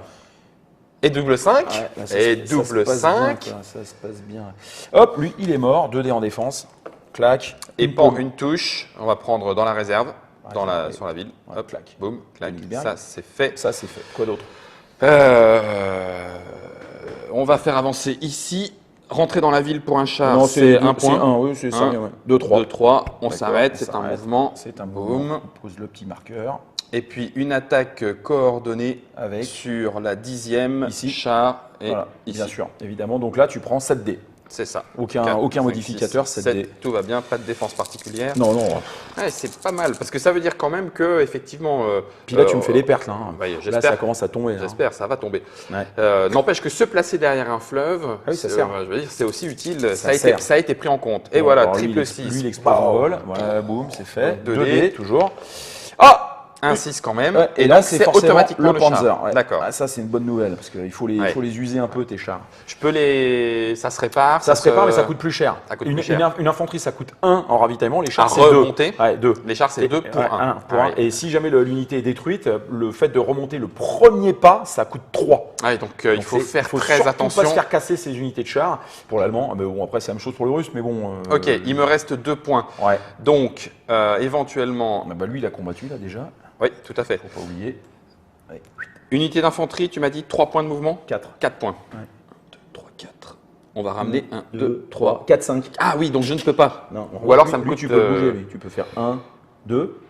Et double 5. Ouais, là, ça Et se double passe 5. bien, quoi, ça se passe bien. Hop, lui, il est mort. 2 dés en défense. Clac. Et Une pan, paume. une touche. On va prendre dans la réserve, Ouais, sur la ville. Ouais, Hop, clac. boum, clac. Libère. Ça, c'est fait. Ça, c'est fait. Quoi d'autre? On va faire avancer ici Rentrer dans la ville pour un char, Non, c'est un point. Oui, c'est ça. 2, 3. 2, 3, on s'arrête, c'est un mouvement. C'est un Boum. mouvement. On pose le petit marqueur. Et puis une attaque coordonnée Avec sur la 10e, ici. char et Voilà, ici. bien sûr. Évidemment, donc là, tu prends 7D. C'est ça. Aucun 4, modificateur, 6, 7D. 7, tout va bien, pas de défense particulière. Non, non. Ouais, c'est pas mal, parce que ça veut dire quand même que effectivement. Puis là, tu me fais les pertes. Là, hein. Ouais, Là, j'espère. ça commence à tomber. J'espère, ça va tomber. Ouais. N'empêche que se placer derrière un fleuve, oui, ça sert. je veux dire, c'est aussi utile. Ça sert. Ça a été pris en compte. Et Bon, voilà, alors, triple lui, 6. Lui, il explose en vol. Voilà, boum, c'est fait. Donc, 2D, toujours. Ah, un 6 quand même. Ouais, et donc, là, c'est forcément automatiquement le char. Panzer. Ouais. D'accord. Ah, ça, c'est une bonne nouvelle parce qu'il faut les user un peu, tes chars. Je peux les. Ça se répare. Ça se répare, mais ça coûte plus cher. Ça coûte plus cher. Une infanterie, ça coûte 1 en ravitaillement. Les chars, À c'est 2. remonter. Ouais, 2. Les chars, c'est 2 pour 1. Et si jamais l'unité est détruite, le fait de remonter le premier pas, ça coûte 3. Ouais, donc il faut faire très surtout attention. pas se faire casser ces unités de chars. Pour l'allemand, mais bon, après, c'est la même chose pour le russe, mais bon. Ok, il me reste 2 points. Ouais. Donc, éventuellement. Bah, lui, il a combattu là déjà. Oui, tout à fait. Faut pas oublier. Ouais. Unité d'infanterie, tu m'as dit 3 points de mouvement 4. 4 points. Ouais. 1, 2, 3, 4. On va ramener 1, 2, 3, 3. 4, 5. Ah oui, donc je ne peux pas. Non, ou alors ça me lui, coûte. tu peux bouger, lui. Tu peux faire 1, 2.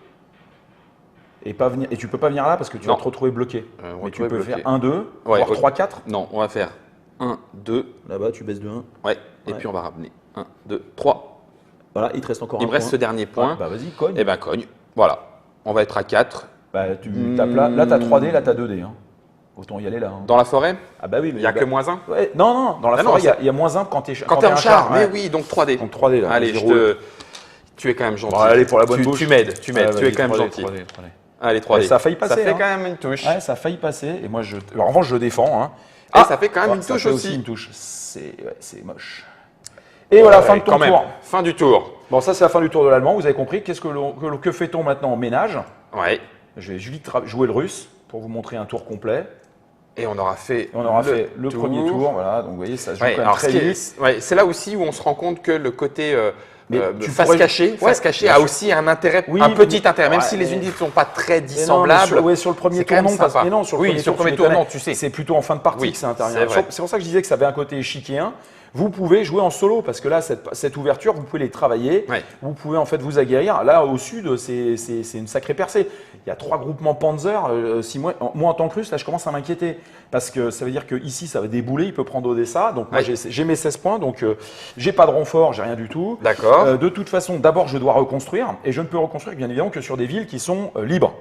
Et tu peux pas venir là parce que tu vas te retrouver bloqué. Mais tu peux faire 1, 2, voire 3, 4. Non, on va faire 1, 2. Là-bas, tu baisses de 1. Ouais, et puis on va ramener 1, 2, 3. Voilà, il te reste encore un point. Il me reste ce dernier point. Bah vas-y, cogne. Et ben cogne. Voilà. On va être à 4. Bah tu tapes là. Là, tu as 3D, là, tu as 2D. Hein. Autant y aller là. Hein. Dans la forêt? Ah bah oui, mais il n'y a que moins 1? Ouais, non, dans la forêt, il y a moins 1 quand tu es en char. Mais oui, donc 3D. Donc 3D là. Allez, tu es quand même gentil. Bon, allez, pour la bonne bouche. Tu m'aides, tu es quand même gentil. 3D. Allez, 3D. Ça a failli passer. Ça fait quand même une touche. Ouais, ça a failli passer. Et moi, en revanche, je défends. Hein. Et ça fait quand même une touche aussi. Une touche. C'est moche. Et voilà, fin de ton tour. Fin du tour. Bon, ça, c'est la fin du tour de l'allemand. Vous avez compris. Que fait-on maintenant? Ménage. Ouais. Je vais vite jouer le russe pour vous montrer un tour complet. Et on aura fait le premier tour. Voilà, donc vous voyez, ça se joue quand même très vite. C'est là aussi où on se rend compte que le côté face cachée a aussi un intérêt, un petit intérêt, même si les unités ne sont pas très dissemblables. Sur le premier tour, non. Mais non, sur le premier tour, non, tu sais. C'est plutôt en fin de partie que ça intervient. C'est pour ça que je disais que ça avait un côté échiquéen. Vous pouvez jouer en solo parce que là, cette ouverture, vous pouvez les travailler. Ouais. Vous pouvez en fait vous aguerrir. Là, au sud, c'est une sacrée percée. Il y a 3 groupements Panzer. Moi, en tant que russe, là, je commence à m'inquiéter parce que ça veut dire qu'ici, ça va débouler. Il peut prendre Odessa. Donc, moi, j'ai mes 16 points. Donc, j'ai pas de renfort, j'ai rien du tout. D'accord. De toute façon, d'abord, je dois reconstruire et je ne peux reconstruire, bien évidemment, que sur des villes qui sont libres.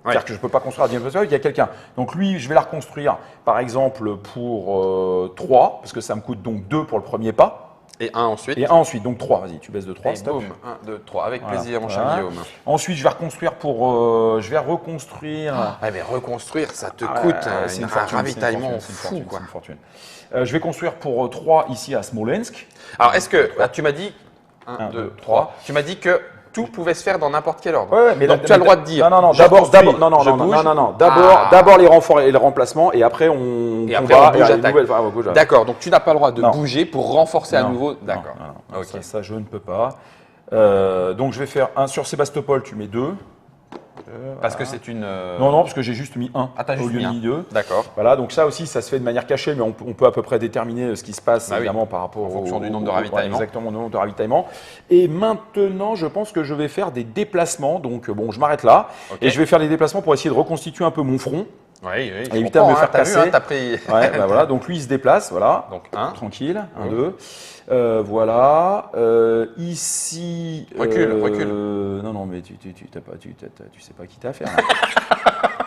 C'est-à-dire que je ne peux pas construire à Dieppe, il y a quelqu'un. Donc lui, je vais la reconstruire, par exemple, pour 3, parce que ça me coûte donc 2 pour le premier pas. Et 1 ensuite. Et 1 ensuite, donc 3, vas-y, tu baisses de 3, stop. Boum, 1, 2, 3, avec plaisir, mon cher Guillaume. Ensuite, je vais reconstruire je vais reconstruire… mais reconstruire, ça te coûte un ravitaillement fou, quoi. C'est une fortune. Je vais construire pour 3 ici à Smolensk. Alors, est-ce que… tu m'as dit… 1, 2, 3. Tu m'as dit que… tout pouvait se faire dans n'importe quel ordre. Ouais, mais donc tu as le droit de dire. Non, d'abord les renforts et le remplacement, et après on bouge attaque. D'accord, donc tu n'as pas le droit de bouger pour renforcer à nouveau. D'accord. Okay. Ça, je ne peux pas. Donc je vais faire un sur Sébastopol, tu mets 2. Parce que c'est une… Non, parce que j'ai juste mis 1 au lieu de 2. D'accord. Voilà, donc ça aussi, ça se fait de manière cachée, mais on peut à peu près déterminer ce qui se passe, évidemment, par rapport en fonction du nombre de ravitaillements. Exactement, du nombre de ravitaillements. Et maintenant, je pense que je vais faire des déplacements. Donc, bon, je m'arrête là. Et je vais faire des déplacements pour essayer de reconstituer un peu mon front. Oui, et éviter de me faire casser. T'as pris… voilà, donc lui, il se déplace, voilà. Donc 1. Tranquille, 1, 2. Voilà. Ici… Recule. Non, mais tu sais pas qui t'as affaire.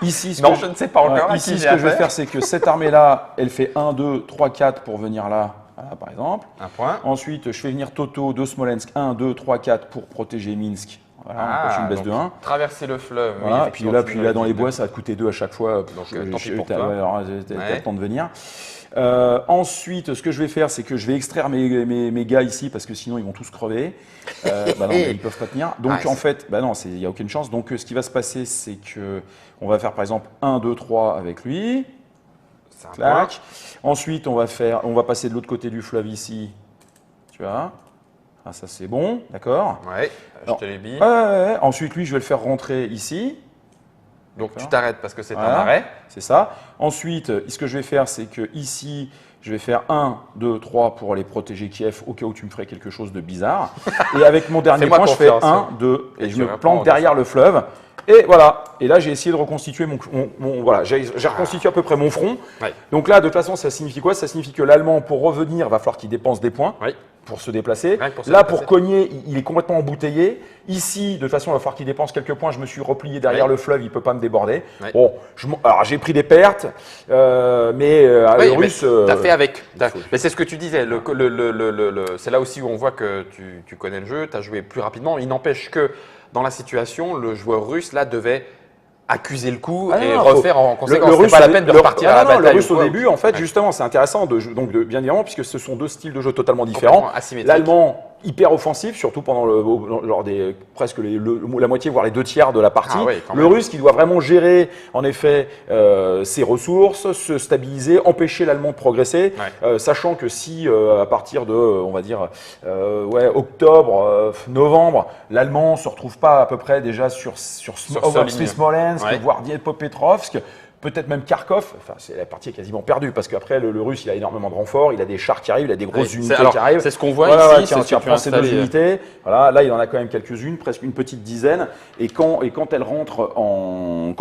Ici, je ne sais pas encore. Ici, ce que je vais faire, c'est que cette armée-là, elle fait 1, 2, 3, 4 pour venir là, voilà, par exemple. Un point. Ensuite, je fais venir Toto de Smolensk, 1, 2, 3, 4 pour protéger Minsk. Voilà, une baisse de 1. Traverser le fleuve. Voilà, oui, puis là, dans les bois, ça va te coûter 2 à chaque fois. Donc, tant pis pour toi. Alors, t'as le temps de venir. Ensuite, ce que je vais faire, c'est que je vais extraire mes gars ici parce que sinon ils vont tous crever. Non, mais ils peuvent pas tenir. Donc en fait, non, il n'y a aucune chance. Donc ce qui va se passer, c'est que on va faire par exemple 1, 2, 3 avec lui. Clac. Ensuite, on va passer de l'autre côté du fleuve ici. Tu vois. Ah, ça c'est bon, d'accord. Ouais. Je te l'ai mis. Ensuite, lui, je vais le faire rentrer ici. Donc tu t'arrêtes parce que c'est un arrêt. C'est ça. Ensuite, ce que je vais faire, c'est que ici, je vais faire 1, 2, 3 pour aller protéger Kiev au cas où tu me ferais quelque chose de bizarre. Et avec mon dernier point, je fais 1, 2 et je me plante derrière le fleuve. Et voilà. Et là, j'ai essayé de reconstituer voilà, j'ai reconstitué à peu près mon front. Ouais. Donc là, de toute façon, ça signifie quoi? Ça signifie que l'Allemand, pour revenir, va falloir qu'il dépense des points. Oui. Pour se déplacer. Là, pour cogner, il est complètement embouteillé. Ici, de toute façon, il va falloir qu'il dépense quelques points. Je me suis replié derrière le fleuve, il ne peut pas me déborder. Oui. Bon, alors j'ai pris des pertes, mais le Russe… Tu as fait avec. Mais c'est ce que tu disais. C'est là aussi où on voit que tu connais le jeu, tu as joué plus rapidement. Il n'empêche que dans la situation, le joueur russe là devait accuser le coup et refaire en conséquence. C'est pas la peine de repartir à la bataille. Le Russe au début, en fait, justement, c'est intéressant bien évidemment, puisque ce sont deux styles de jeu totalement différents. L'Allemand hyper offensif, surtout pendant lors des presque la moitié, voire les 2 tiers de la partie. Le Russe qui doit vraiment gérer, en effet, ses ressources, se stabiliser, empêcher l'Allemand de progresser, sachant que si à partir de, on va dire, octobre, novembre, l'Allemand se retrouve pas à peu près déjà sur Smolensk, voire Dniepropetrovsk. Peut-être même Kharkov, enfin, la partie est quasiment perdue parce qu'après le Russe il a énormément de renforts, il a des chars qui arrivent, il a des grosses unités qui arrivent. C'est ce qu'on voit ici. Tiens, prends ces 2 unités. Voilà, là il en a quand même quelques-unes, presque une petite dizaine. Et quand elle rentre en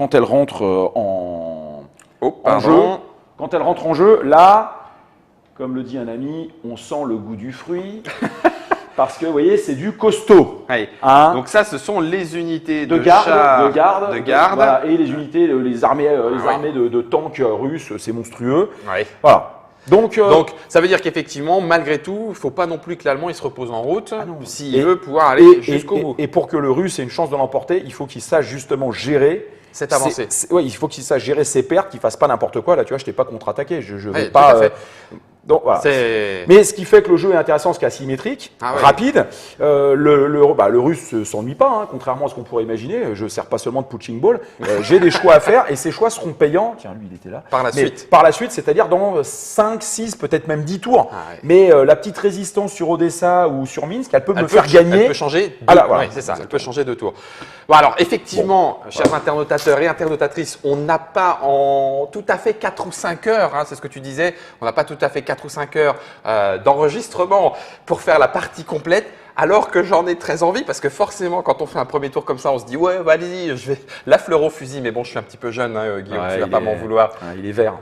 jeu, là, comme le dit un ami, on sent le goût du fruit. Parce que, vous voyez, c'est du costaud. Hein. Donc ça, ce sont les unités de garde. Voilà, et les unités, les armées de tanks russes, c'est monstrueux. Voilà. Donc, ça veut dire qu'effectivement, malgré tout, il ne faut pas non plus que l'Allemand se repose en route s'il veut pouvoir aller jusqu'au bout. Et pour que le Russe ait une chance de l'emporter, il faut qu'il sache justement gérer cette avancée. Il faut qu'il sache gérer ses pertes, qu'il ne fasse pas n'importe quoi. Là, tu vois, je ne t'ai pas contre-attaqué. Je vais pas… Donc, voilà. Mais ce qui fait que le jeu est intéressant, c'est qu'il est asymétrique, rapide. Le Russe ne s'ennuie pas, hein, contrairement à ce qu'on pourrait imaginer. Je ne sers pas seulement de punching ball. J'ai des choix à faire et ces choix seront payants. Tiens, lui, il était là. Par la suite, c'est-à-dire dans 5, 6, peut-être même 10 tours. Mais la petite résistance sur Odessa ou sur Minsk, elle peut me faire gagner. Elle peut changer c'est ça. Elle peut changer de tour. Bon, alors, effectivement, chers internautateurs et internautatrices, on n'a pas tout à fait 4 ou 5 heures, hein, c'est ce que tu disais. On n'a pas tout à fait 4 ou 5 heures d'enregistrement pour faire la partie complète, alors que j'en ai très envie parce que forcément quand on fait un premier tour comme ça on se dit ouais allez-y, je vais la fleur au fusil, mais bon je suis un petit peu jeune Guillaume, tu vas pas m'en vouloir. Il est vert.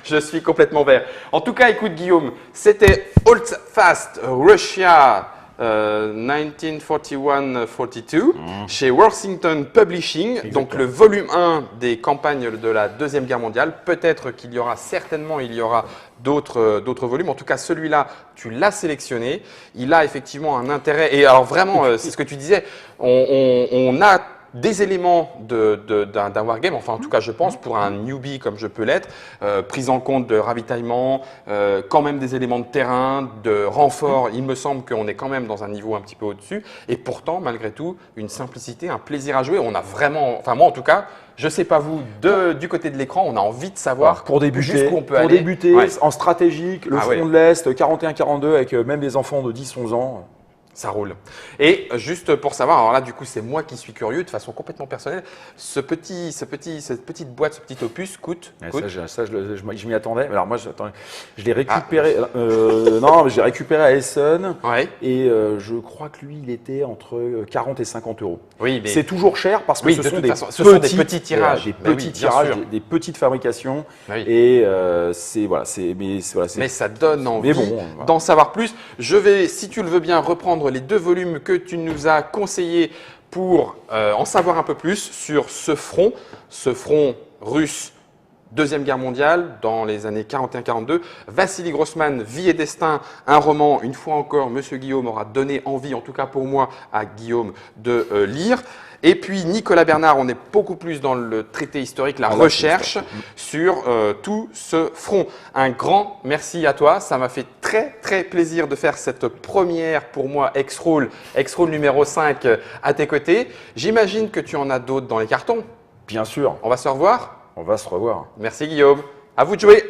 Je suis complètement vert. En tout cas écoute Guillaume, c'était Hold Fast Russia 1941-42 chez Worthington Publishing. Exactement. Donc le volume 1 des campagnes de la Deuxième Guerre mondiale. Peut-être qu'il y aura, certainement il y aura d'autres volumes. En tout cas celui-là tu l'as sélectionné. Il a effectivement un intérêt et alors vraiment c'est ce que tu disais, on a des éléments d'un wargame, enfin en tout cas je pense pour un newbie comme je peux l'être, prise en compte de ravitaillement, quand même des éléments de terrain, de renfort, il me semble qu'on est quand même dans un niveau un petit peu au-dessus et pourtant malgré tout une simplicité, un plaisir à jouer, on a vraiment, enfin moi en tout cas, je ne sais pas vous, du côté de l'écran, on a envie de savoir jusqu'où on peut aller. Pour débuter en stratégique, le front de l'Est, 41-42 avec même des enfants de 10-11 ans. Ça roule. Et juste pour savoir, alors là du coup c'est moi qui suis curieux de façon complètement personnelle, cette petite boîte, ce petit opus coûte… Je m'y attendais. Alors moi je l'ai récupéré, je l'ai récupéré à Essen et je crois que lui il était entre 40 et 50 €. Oui, mais… C'est toujours cher parce que ce sont des petits tirages, des petites fabrications et mais ça donne envie d'en savoir plus. Je vais, si tu le veux bien, reprendre les 2 volumes que tu nous as conseillés pour en savoir un peu plus sur ce front russe Deuxième Guerre mondiale dans les années 41-42. Vassili Grossman, Vie et destin, un roman. Une fois encore, Monsieur Guillaume aura donné envie, en tout cas pour moi, à Guillaume de lire. Et puis Nicolas Bernard, on est beaucoup plus dans le traité historique, la recherche sur tout ce front. Un grand merci à toi, ça m'a fait très plaisir de faire cette première pour moi X-Roll numéro 5 à tes côtés. J'imagine que tu en as d'autres dans les cartons. Bien sûr. On va se revoir ? On va se revoir. Merci Guillaume, à vous de jouer.